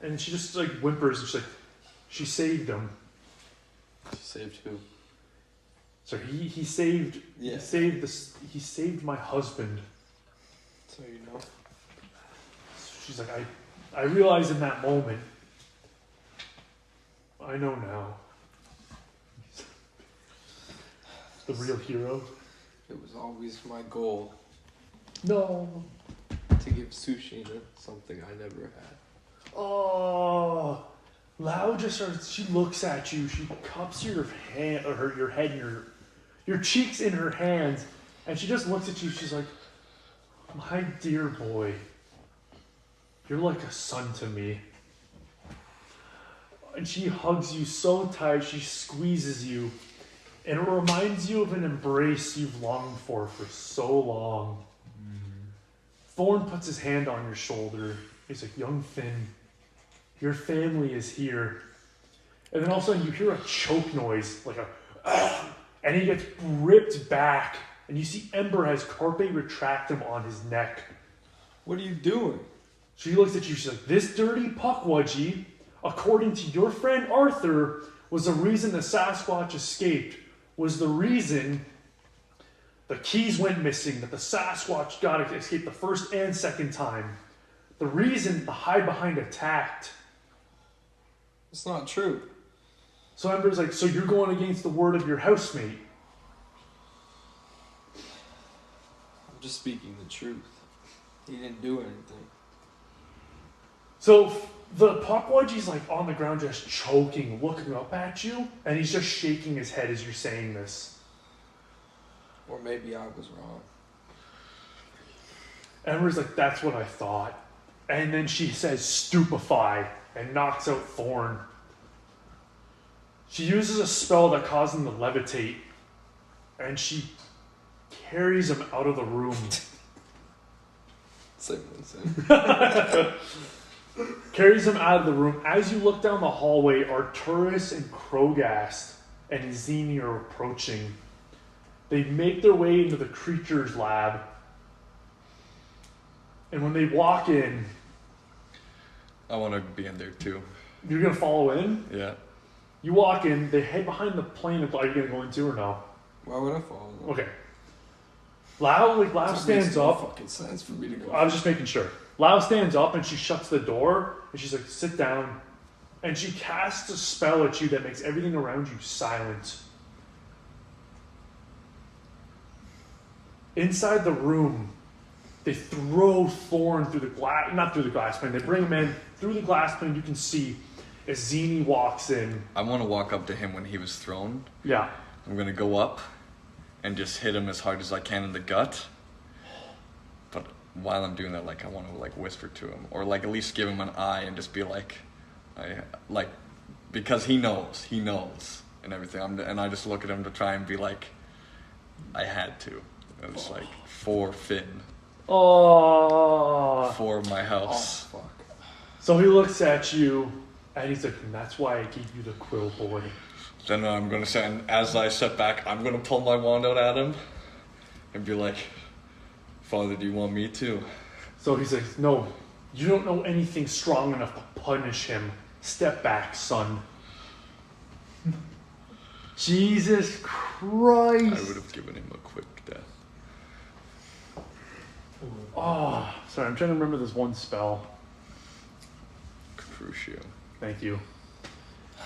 And she just like whimpers, and she's like, she saved him. She saved who? So he saved. Yeah. He saved my husband. So you know. She's like, I realized in that moment. I know now. The real hero. It was always my goal No. to give Sushina something I never had. Oh. Lau just starts. She looks at you. She cups your hand, or your head, and your cheeks in her hands, and she just looks at you. She's like, "My dear boy, you're like a son to me." And she hugs you so tight. She squeezes you, and it reminds you of an embrace you've longed for so long. Thorn puts his hand on your shoulder. He's like, "Young Finn, your family is here." And then all of a sudden you hear a choke noise, like a, and he gets ripped back, and you see Ember has Carpe retractum on his neck. What are you doing? She looks at you, she's like, "This dirty puckwudgie, according to your friend Arthur, was the reason the Sasquatch escaped, was the reason the keys went missing, that the Sasquatch got to escape the first and second time. The reason the hide behind attacked." It's not true. So Ember's like, "So you're going against the word of your housemate?" I'm just speaking the truth. He didn't do anything. So the puckwudgie's like on the ground just choking, looking up at you, and he's just shaking his head as you're saying this. Or maybe I was wrong. Ember's like, "That's what I thought." And then she says, "Stupefy," and knocks out Thorn. She uses a spell that causes him to levitate, and she carries him out of the room. Carries him out of the room. As you look down the hallway, Arturus and Krogast and Izini are approaching. They make their way into the creature's lab. And when they walk in, I want to be in there too. you're going to follow in? Yeah. You walk in, they head behind the plane of, are you going to go into or no? Why would I follow them? Okay. Lau That stands makes no up. fucking sense for me to go. I was just making sure. Lau stands up and she shuts the door and she's like, "Sit down." And she casts a spell at you that makes everything around you silent. Inside the room, they throw Thorn through the glass, not through the glass pane, they bring him in through the glass pane. You can see as Zini walks in. I want to walk up to him when he was thrown. Yeah. I'm going to go up and just hit him as hard as I can in the gut. But while I'm doing that, like, I want to, like, whisper to him. Or, like, at least give him an eye and just be like, because he knows, and everything. And I just look at him to try and be like, I had to. And it's like, for Finn. Oh. For my house. Oh, fuck. So he looks at you and he's like, "And that's why I gave you the quill, boy." Then I'm going to say, and as I step back, I'm going to pull my wand out at him and be like, "Father, do you want me to?" So he's like, "No, you don't know anything strong enough to punish him. Step back, son." Jesus Christ. I would have given him a quick death. Oh, sorry, I'm trying to remember this one spell. Crucio. Thank you.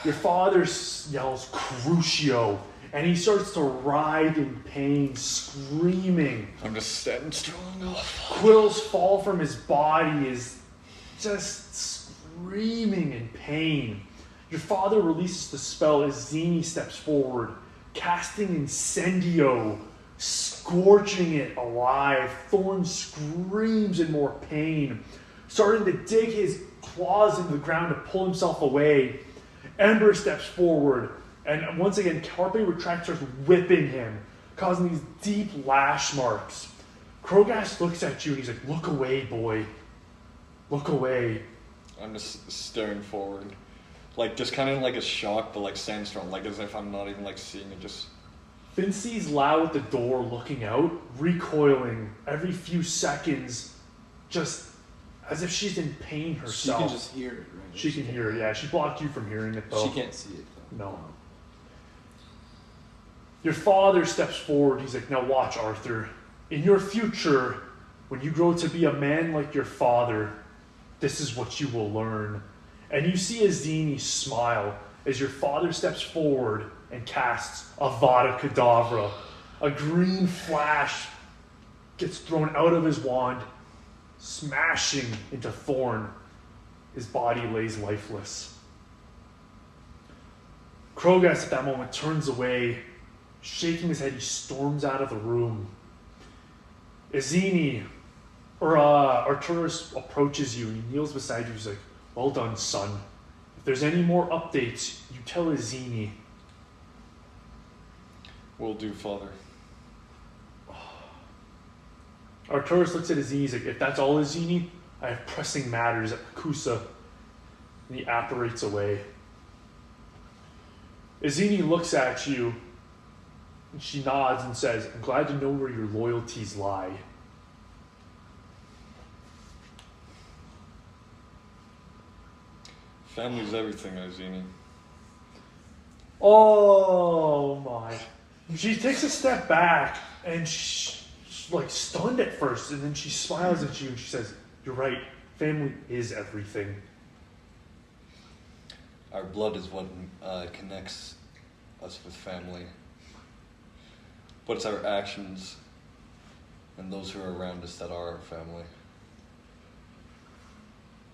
Your father yells, "Crucio," and he starts to writhe in pain, screaming. I'm just standing strong. Quills fall from his body, is just screaming in pain. Your father releases the spell as Zini steps forward, casting Incendio, scorching it alive. Thorn screams in more pain, starting to dig his claws into the ground to pull himself away. Ember steps forward, and once again, Carpe retracts, starts whipping him, causing these deep lash marks. Krogast looks at you and he's like, "Look away, boy." look away. I'm just staring forward. Like, just kind of like a shock, but like sandstorm. Like, as if I'm not even like seeing it, just... Finn sees Lau at the door looking out, recoiling every few seconds, just as if she's in pain herself. She can just hear it, right? She can hear it, yeah. She blocked you from hearing it, though. She can't see it, though. No. Your father steps forward. He's like, now watch, Arthur. In your future, when you grow to be a man like your father, this is what you will learn. And you see Azini smile as your father steps forward and casts Avada Kedavra. A green flash gets thrown out of his wand, smashing into Thorn. His body lays lifeless. Krogast at that moment turns away. Shaking his head, he storms out of the room. Azini, Arturus approaches you and he kneels beside you. He's like, well done, son. If there's any more updates, you tell Azini. Will do, Father. Arturus looks at Azini. He's like, if that's all, Azini, I have pressing matters at Kusa. And he apparates away. Azini looks at you. And she nods and says, I'm glad to know where your loyalties lie. Family's everything, Azini. Oh my. She takes a step back and she's like stunned at first, and then she smiles at you and she says, you're right, family is everything. Our blood is what connects us with family. But it's our actions and those who are around us that are our family.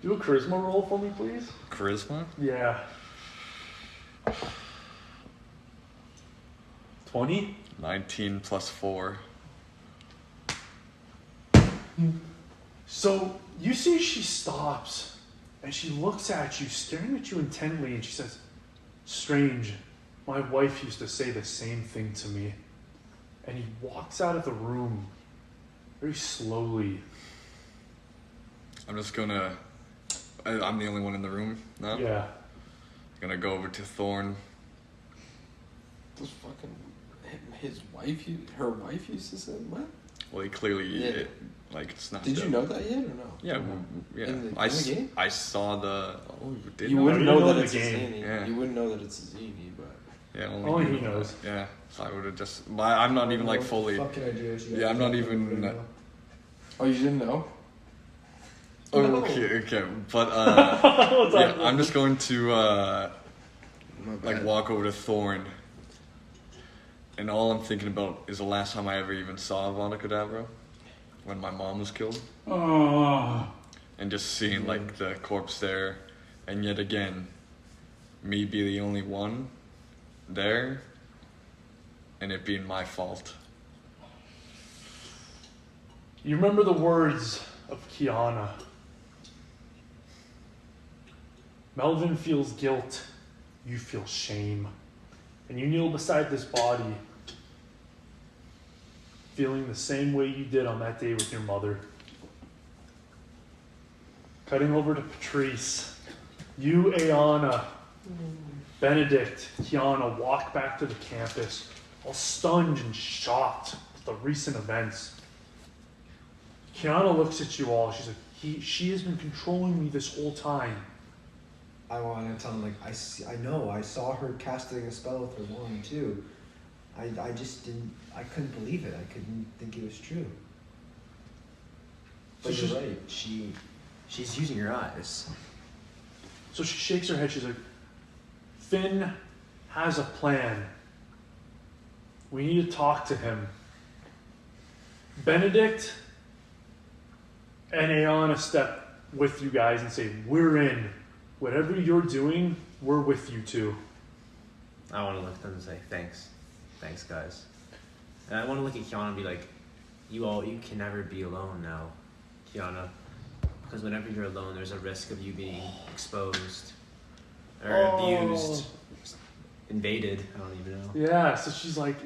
Do a charisma roll for me, please. Charisma? Yeah. 20? 19 plus 4. So you see she stops and she looks at you, staring at you intently, and she says, strange, my wife used to say the same thing to me. And he walks out of the room very slowly. I'm just gonna... I'm the only one in the room now? Yeah. I'm gonna go over to Thorn. Those fucking... His wife, her wife used to say what? Well, he clearly... Yeah. It's not... Did you know that yet or no? Yeah, yeah. In the game? I saw the... Oh, you did You know? wouldn't You know know that the it's a game. Zini. Yeah. You wouldn't know that it's a Zini, but... Yeah, Only he knows. Yeah, so I would have just... I'm not even like fully... What the fuck can I do? Yeah, I'm not even... Oh, you didn't know? Oh, No. okay. But, What's yeah, up? I'm just going to, My like, bad. walk over to Thorn. And all I'm thinking about is the last time I ever even saw Avada Kedavra. When my mom was killed. Oh. And just seeing, like, the corpse there. And yet again, me be the only one there. And it being my fault. You remember the words of Kiana. Melvin feels guilt. You feel shame. And you kneel beside this body, feeling the same way you did on that day with your mother. Cutting over to Patrice. You, Ayana, Benedict, Kiana walk back to the campus, all stunned and shocked at the recent events. Kiana looks at you all. She's like, she has been controlling me this whole time. I want to tell him, like, I know, I saw her casting a spell with her wand too. I just didn't, I couldn't believe it. I couldn't think it was true. But So you're right, She's using her eyes. So she shakes her head. She's like, Finn has a plan. We need to talk to him. Benedict and Ayana step with you guys and say, we're in. Whatever you're doing, we're with you too. I want to look at them and say, thanks. Thanks, guys. And I want to look at Kiana and be like, you can never be alone now, Kiana. Because whenever you're alone, there's a risk of you being exposed or abused, invaded. I don't even know. Yeah, so she's like,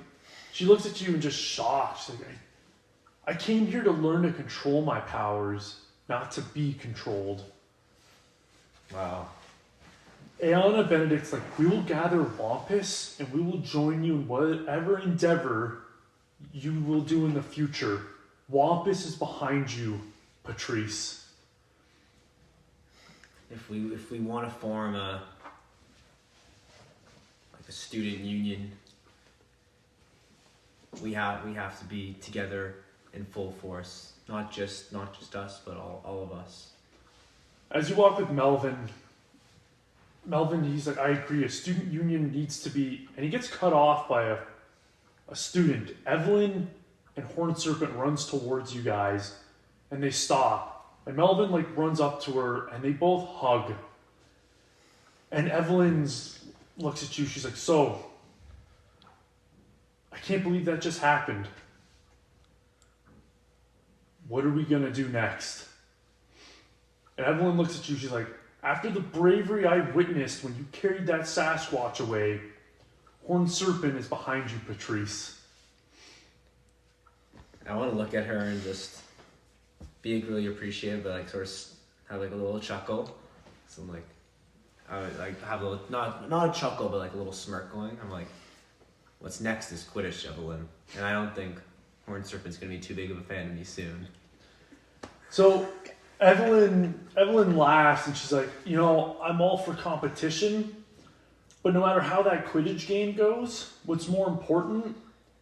she looks at you and just shocked. She's like, I came here to learn to control my powers. not to be controlled. Wow. Aeon and Benedict's like, we will gather Wampus and we will join you in whatever endeavor you will do in the future. Wampus is behind you, Patrice. If we want to form a student union, we have to be together in full force. Not just us, but all of us. As you walk with Melvin, he's like, I agree, a student union needs to be, and he gets cut off by a student. Evelyn and Horned Serpent runs towards you guys, and they stop. And Melvin like runs up to her, and they both hug. And Evelyn's looks at you, she's like, so, I can't believe that just happened. What are we gonna do next? And Evelyn looks at you, she's like, after the bravery I witnessed when you carried that Sasquatch away, Horned Serpent is behind you, Patrice. I want to look at her and just be really appreciative, but like sort of have like a little chuckle. So I'm like, I would like have a little, not a chuckle, but like a little smirk going. I'm like, what's next is Quidditch, Evelyn. And I don't think Horned Serpent's gonna be too big of a fan of me soon. So Evelyn laughs and she's like, you know, I'm all for competition, but no matter how that Quidditch game goes, what's more important,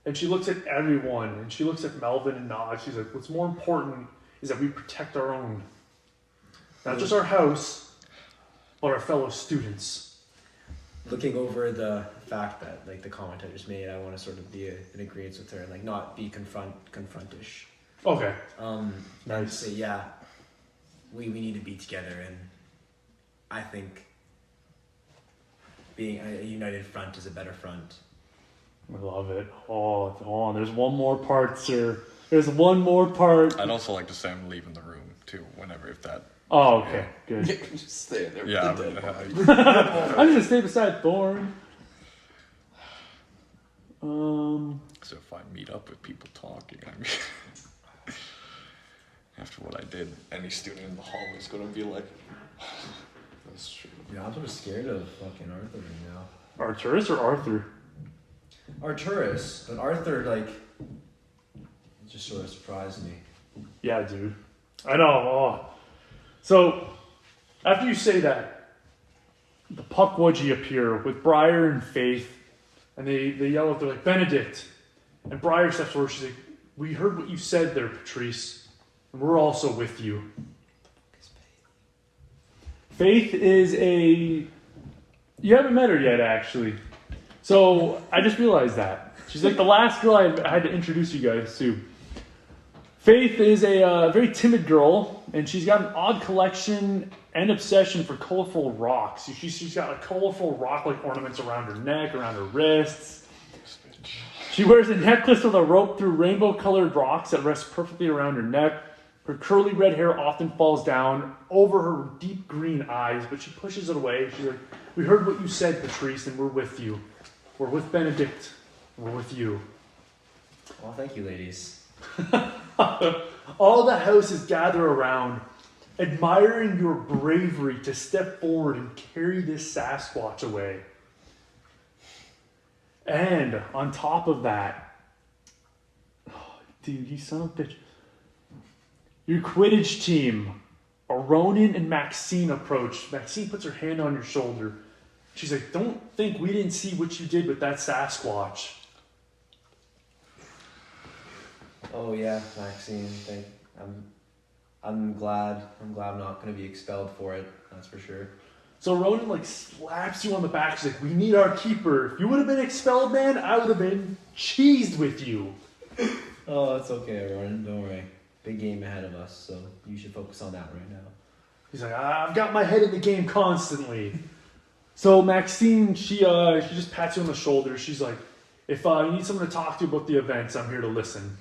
and she looks at everyone and she looks at Melvin and nods, she's like, what's more important is that we protect our own. Not just our house, but our fellow students. Looking over the fact that like the comment I just made, I want to sort of be in agreement with her and like not be confrontish. Okay. Nice. Say yeah, we need to be together, and I think being a united front is a better front. I love it. Oh, hold on. There's one more part, sir. There's one more part. I'd also like to say I'm leaving the room too, whenever, if that. Oh, okay. Good. Just stay there. Yeah, with the dead body. I'm just gonna stay beside Thorn. So if I meet up with people talking, I mean, after what I did, any student in the hall is gonna be like, That's true. Yeah, I'm sort of scared of fucking Arthur right now. Arturus or Arthur? Arturus, but Arthur like just sort of surprised me. Yeah, dude. I know. Oh. So, after you say that, the Puckwudgie appear with Briar and Faith, and they yell out, they're like, Benedict. And Briar steps forward, she's like, we heard what you said there, Patrice, and we're also with you. Faith is you haven't met her yet, actually. So, I just realized that. She's like the last girl I had to introduce you guys to. Faith is a very timid girl, and she's got an odd collection and obsession for colorful rocks. She's got like colorful rock-like ornaments around her neck, around her wrists. She wears a necklace with a rope through rainbow-colored rocks that rests perfectly around her neck. Her curly red hair often falls down over her deep green eyes, but she pushes it away. She's like, we heard what you said, Patrice, and we're with you. We're with Benedict. We're with you. Well, thank you, ladies. All the houses gather around, admiring your bravery to step forward and carry this Sasquatch away. And on top of that, oh, dude, you son of a bitch. Your Quidditch team, Ronan and Maxine approach. Maxine puts her hand on your shoulder. She's like, don't think we didn't see what you did with that Sasquatch. Oh yeah, Maxine. I'm glad I'm not going to be expelled for it. That's for sure. So Ronan like slaps you on the back. She's like, we need our keeper. If you would have been expelled, man, I would have been cheesed with you. Oh, it's okay, Ronan. Don't worry. Big game ahead of us, so you should focus on that right now. He's like, I've got my head in the game constantly. So Maxine, she just pats you on the shoulder. She's like, if you need someone to talk to about the events, I'm here to listen.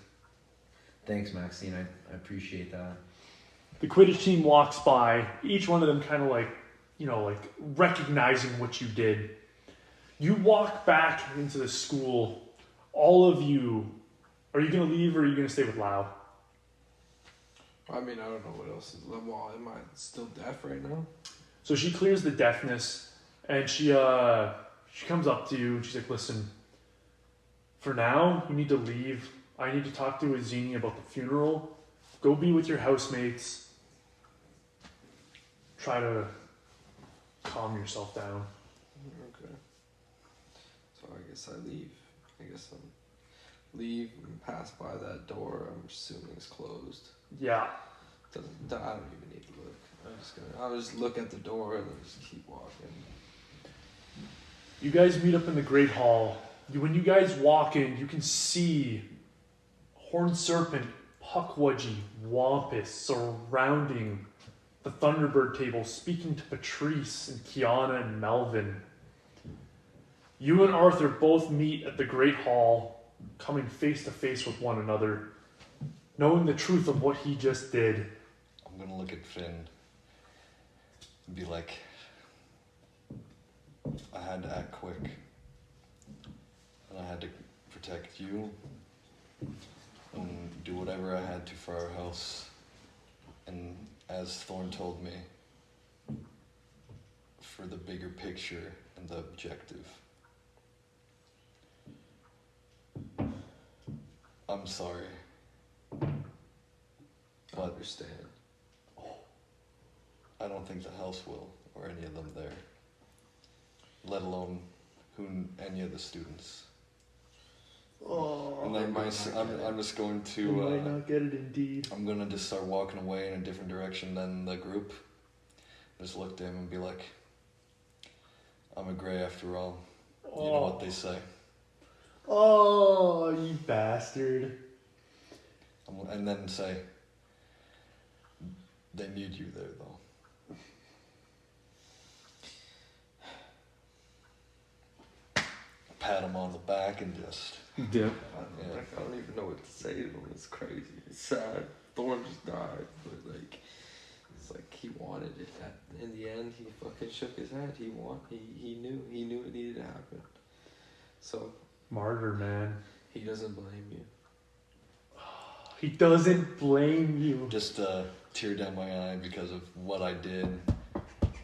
Thanks, Maxine. I appreciate that. The Quidditch team walks by, each one of them kind of like, recognizing what you did. You walk back into the school. All of you, are you going to leave or are you going to stay with Lau? I mean, I don't know what else is. Well, am I still deaf right now? So she clears the deafness, and she comes up to you, and she's like, listen, for now, you need to leave. I need to talk to Azini about the funeral. Go be with your housemates. Try to calm yourself down. Okay. So I guess I leave. I guess I leave and pass by that door. I'm assuming it's closed. Yeah. I don't even need to look. I'll just look at the door and then just keep walking. You guys meet up in the Great Hall. When you guys walk in, you can see Horned Serpent, Puckwudgie, Wampus surrounding the Thunderbird table, speaking to Patrice and Kiana and Melvin. You and Arthur both meet at the Great Hall, coming face to face with one another, knowing the truth of what he just did. I'm gonna look at Finn and be like, I had to act quick. And I had to protect you and do whatever I had to for our house. And as Thorn told me, for the bigger picture and the objective. I'm sorry. I understand. I don't think the house will, or any of them there. Let alone any of the students. Oh, And then I'm just going to. you might not get it indeed. I'm gonna just start walking away in a different direction than the group. Just look to him and be like, I'm a Grey after all. You know what they say. Oh, you bastard. And then say, they need you there though. Pat him on the back and just. Dip. I don't even know what to say to him. It's crazy. It's sad. Thorn just died, but like, it's like he wanted it. In the end, he fucking shook his head. He knew it needed to happen. So Martyr, man. he doesn't blame you. He doesn't blame you. Just a tear down my eye because of what I did.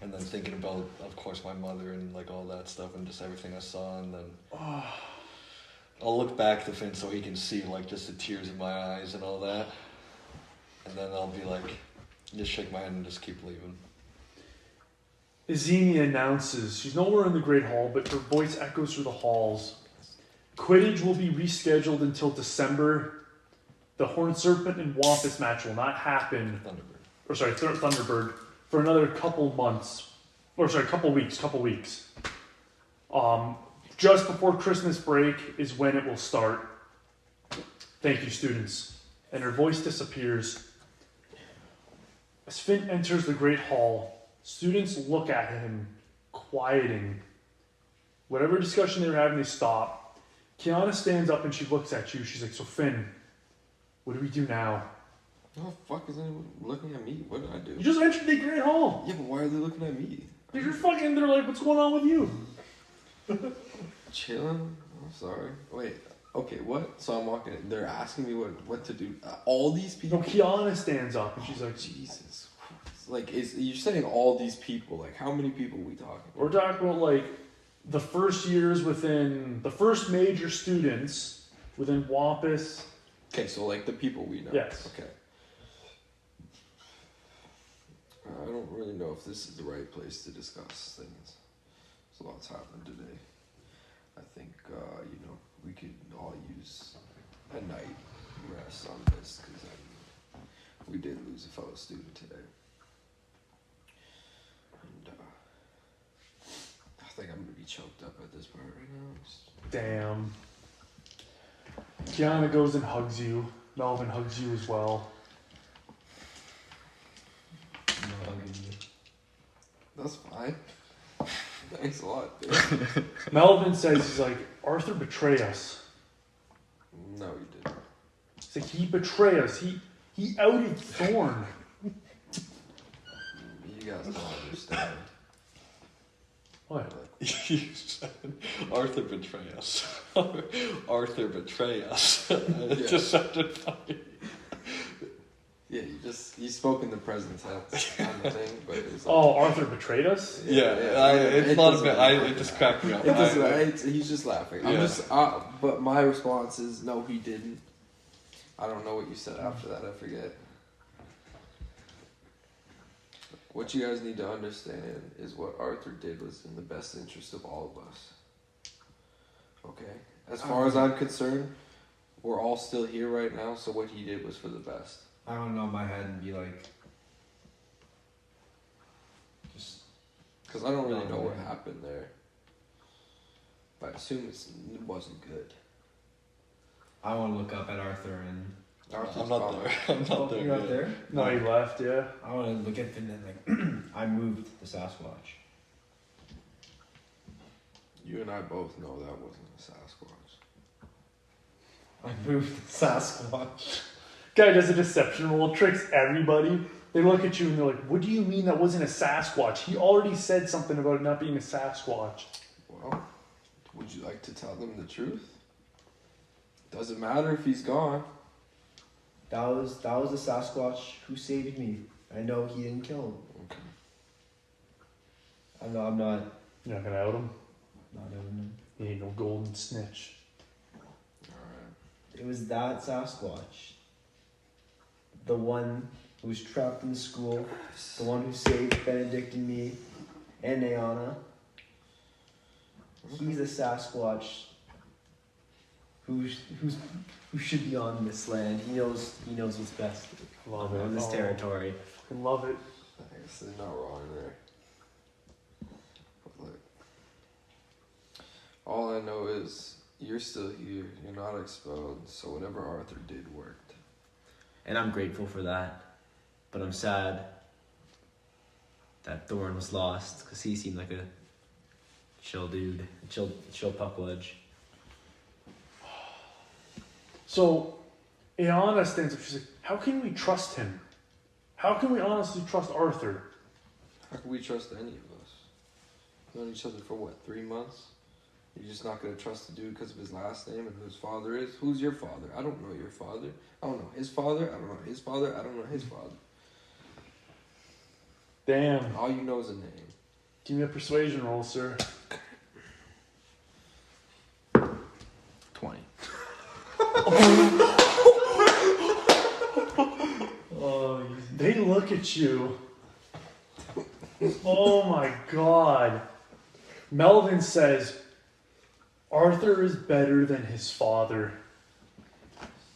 And then thinking about, of course, my mother and like all that stuff and just everything I saw. And then I'll look back to Finn so he can see like just the tears in my eyes and all that. And then I'll be like, just shake my head and just keep leaving. Izini announces, she's nowhere in the Great Hall, but her voice echoes through the halls. Quidditch will be rescheduled until December. The Horned Serpent and Wampus match will not happen. Thunderbird, for another couple weeks. Just before Christmas break is when it will start. Thank you, students. And her voice disappears. As Finn enters the Great Hall, students look at him, quieting. Whatever discussion they were having, they stop. Kiana stands up and she looks at you. She's like, so Finn, what do we do now? Oh, fuck is anyone looking at me? What did I do? You just entered the Great Hall. Yeah, but why are they looking at me? You're fucking, they're like, what's going on with you? Chilling? I'm sorry. Wait, okay, what? So I'm walking in. They're asking me what to do. All these people? No, Kiana stands up and she's like, Jesus Christ. Like, you're saying all these people. Like, how many people are we talking about? we're talking about like the first years within, the first major students within Wampus. Okay, so like the people we know. Yes. Okay. I don't really know if this is the right place to discuss things. There's a lot's happened today. I think, we could all use a night rest on this because we did lose a fellow student today. And I think I'm going to be choked up at this part right now. Damn. Kiana goes and hugs you. Melvin hugs you as well. I'm not hugging you. That's fine. Thanks a lot, dude. Melvin says, he's like, Arthur betrayed us. No, you didn't. He's like, he betrayed us. He outed Thorn. You guys don't understand. What? You said, Arthur betray us. Arthur betray us. It just sounded funny. Yeah, you spoke in the present tense kind of thing, but it's like, Oh, Arthur betrayed us? It's not a bit. It just cracked me up. it doesn't. He's just laughing. I'm Yeah. just. But my response is no, he didn't. I don't know what you said after that. I forget. What you guys need to understand is what Arthur did was in the best interest of all of us. Okay? As far as I'm concerned, we're all still here right now, so what he did was for the best. I don't know my head and be like, just Because I don't really No, know what yeah. happened there. But I assume it wasn't good. I want to look up at Arthur and. Arthur's I'm not gone. there. I'm not there. You're not yet. there. No, he left, yeah. I want to look at Finn and like, I moved the Sasquatch. You and I both know that wasn't a Sasquatch. I moved the Sasquatch. Guy does a deception roll, tricks everybody. They look at you and they're like, what do you mean that wasn't a Sasquatch? He already said something about it not being a Sasquatch. Well, would you like to tell them the truth? Doesn't matter if he's gone. That was the Sasquatch who saved me. I know he didn't kill him. Okay. I'm not You're not gonna out him? even. He ain't no golden snitch. Alright. It was that Sasquatch. The one who was trapped in the school. The one who saved Benedict and me. And Ayana. He's a Sasquatch who should be on this land. He knows what's best Love it. on this Oh, territory. I love it. I guess they're not wrong there. But look, all I know is you're still here. You're not expelled. So whatever Arthur did worked. And I'm grateful for that. But I'm sad that Thorn was lost because he seemed like a chill dude, a chill puckwudge. So, Ayana stands up. She's like, how can we trust him? How can we honestly trust Arthur? How can we trust any of us? We've known each other for what, 3 months? You're just not gonna trust the dude because of his last name and who his father is? Who's your father? I don't know your father. I don't know his father. I don't know his father. I don't know his father. Damn. All you know is a name. Give me a persuasion roll, sir. 20. Oh, They look at you. Oh my god. Melvin says, Arthur is better than his father.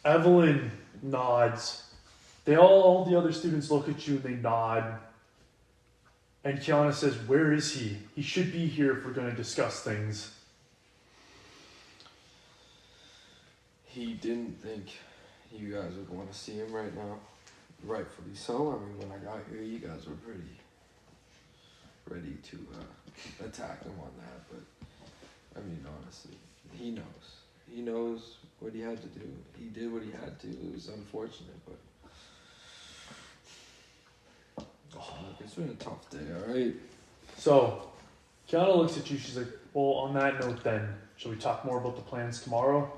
Evelyn nods. All the other students look at you and they nod. And Kiana says, where is he? He should be here if we're going to discuss things. He didn't think you guys would want to see him right now. Rightfully so. I mean, when I got here, you guys were pretty ready to attack him on that. But, I mean, honestly, he knows. He knows what he had to do. He did what he had to. It was unfortunate, but... It's been a tough day, alright? So, Kiana looks at you. She's like, well, on that note then, shall we talk more about the plans tomorrow?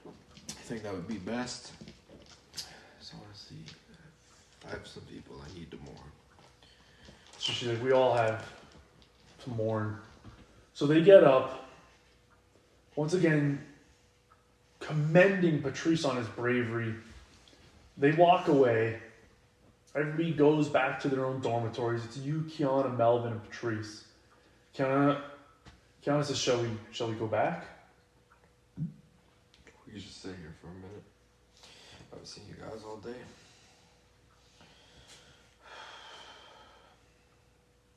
I think that would be best. So honestly, I have some people I need to mourn. So she's like, we all have to mourn. So they get up, once again, commending Patrice on his bravery. They walk away. Everybody goes back to their own dormitories. It's you, Kiana, Melvin, and Patrice. Kiana says, shall we go back? We could just stay here for a minute. I haven't seen you guys all day.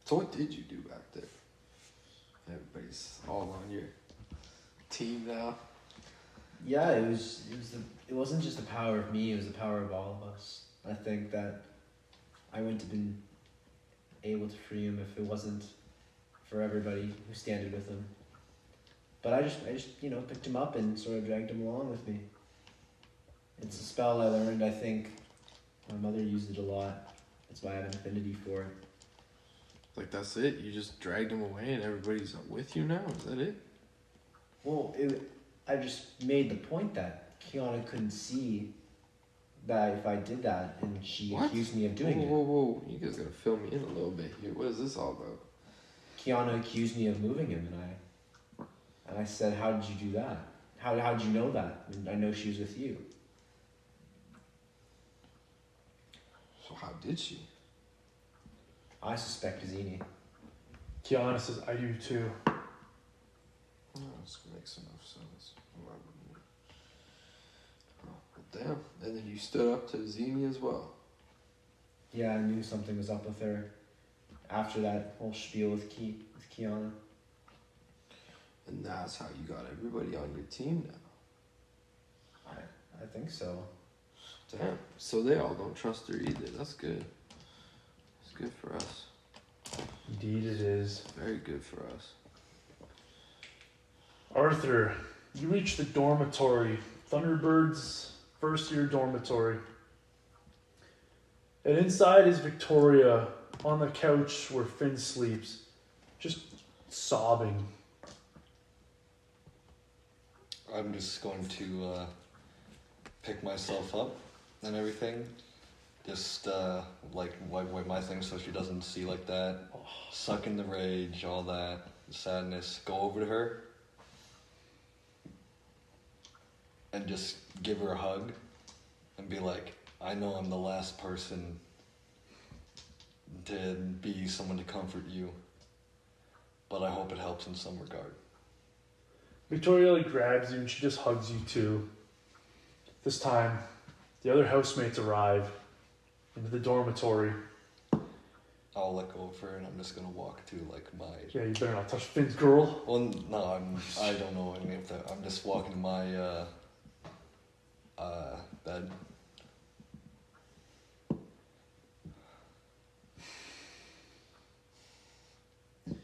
So what did you do back there? Everybody's all on your team now. yeah. It wasn't just the power of me. It was the power of all of us. I think that I wouldn't have been able to free him if it wasn't for everybody who standed with him. But I just picked him up and sort of dragged him along with me. It's a spell I learned. I think my mother used it a lot. That's why I have an affinity for it. Like that's it? You just dragged him away and everybody's with you now? Is that it? Well, I just made the point that Kiana couldn't see that if I did that and she What? accused me of doing Whoa, whoa! You guys gotta fill me in a little bit here. What is this all about? it. Kiana accused me of moving him, and I said, "How did you do that? How did you know that? And I know she was with you." So how did she? I suspect Zini. Kiana says, I do too. Oh, this makes enough sense. Why wouldn't you? Oh, well, damn. And then you stood up to Zini as well. Yeah, I knew something was up with her after that whole spiel with Kiana. And that's how you got everybody on your team now. I think so. Damn. So they all don't trust her either. That's good. It's good for us. Indeed it is. Very good for us. Arthur, you reach the dormitory, Thunderbird's first year dormitory. And inside is Victoria on the couch where Finn sleeps, just sobbing. I'm just going to pick myself up and everything. Just like wipe my thing so she doesn't see like that. Suck in the rage, all that sadness. Go over to her and just give her a hug and be like, I know I'm the last person to be someone to comfort you, but I hope it helps in some regard. Victoria like grabs you and she just hugs you too. This time, the other housemates arrive into the dormitory. I'll let go of her and I'm just gonna walk to like my. Yeah, you better not touch Finn's girl. Well, no, I don't know any of that. I'm just walking to my bed.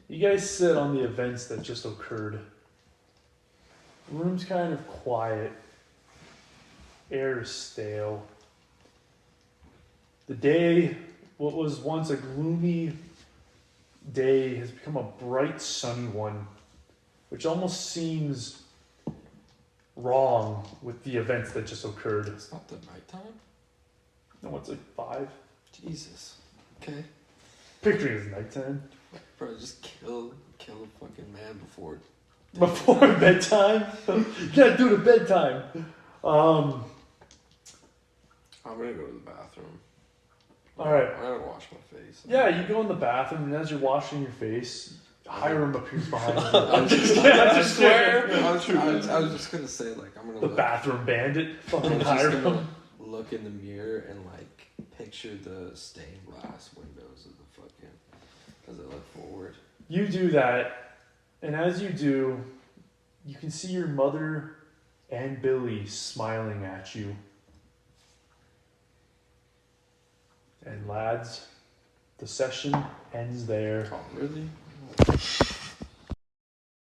You guys sit on the events that just occurred. The room's kind of quiet. Air is stale. The day, what was once a gloomy day, has become a bright, sunny one, which almost seems wrong with the events that just occurred. It's not the nighttime? No, it's like 5. Jesus. Okay. Picturing it as nighttime. Bro, just kill a fucking man before. Before bedtime? You gotta do it at bedtime. I'm gonna go to the bathroom. Alright. I gotta wash my face. Yeah, you go in the bathroom, and as you're washing your face, Hiram appears behind you. I'm just swear. I was just gonna say, like, I'm gonna The look. bathroom bandit, I'm fucking just Hiram. gonna look in the mirror and, like, picture the stained glass windows of the fucking. As I look forward. You do that, and as you do, you can see your mother and Billy smiling at you. And lads, the session ends there. Oh, really?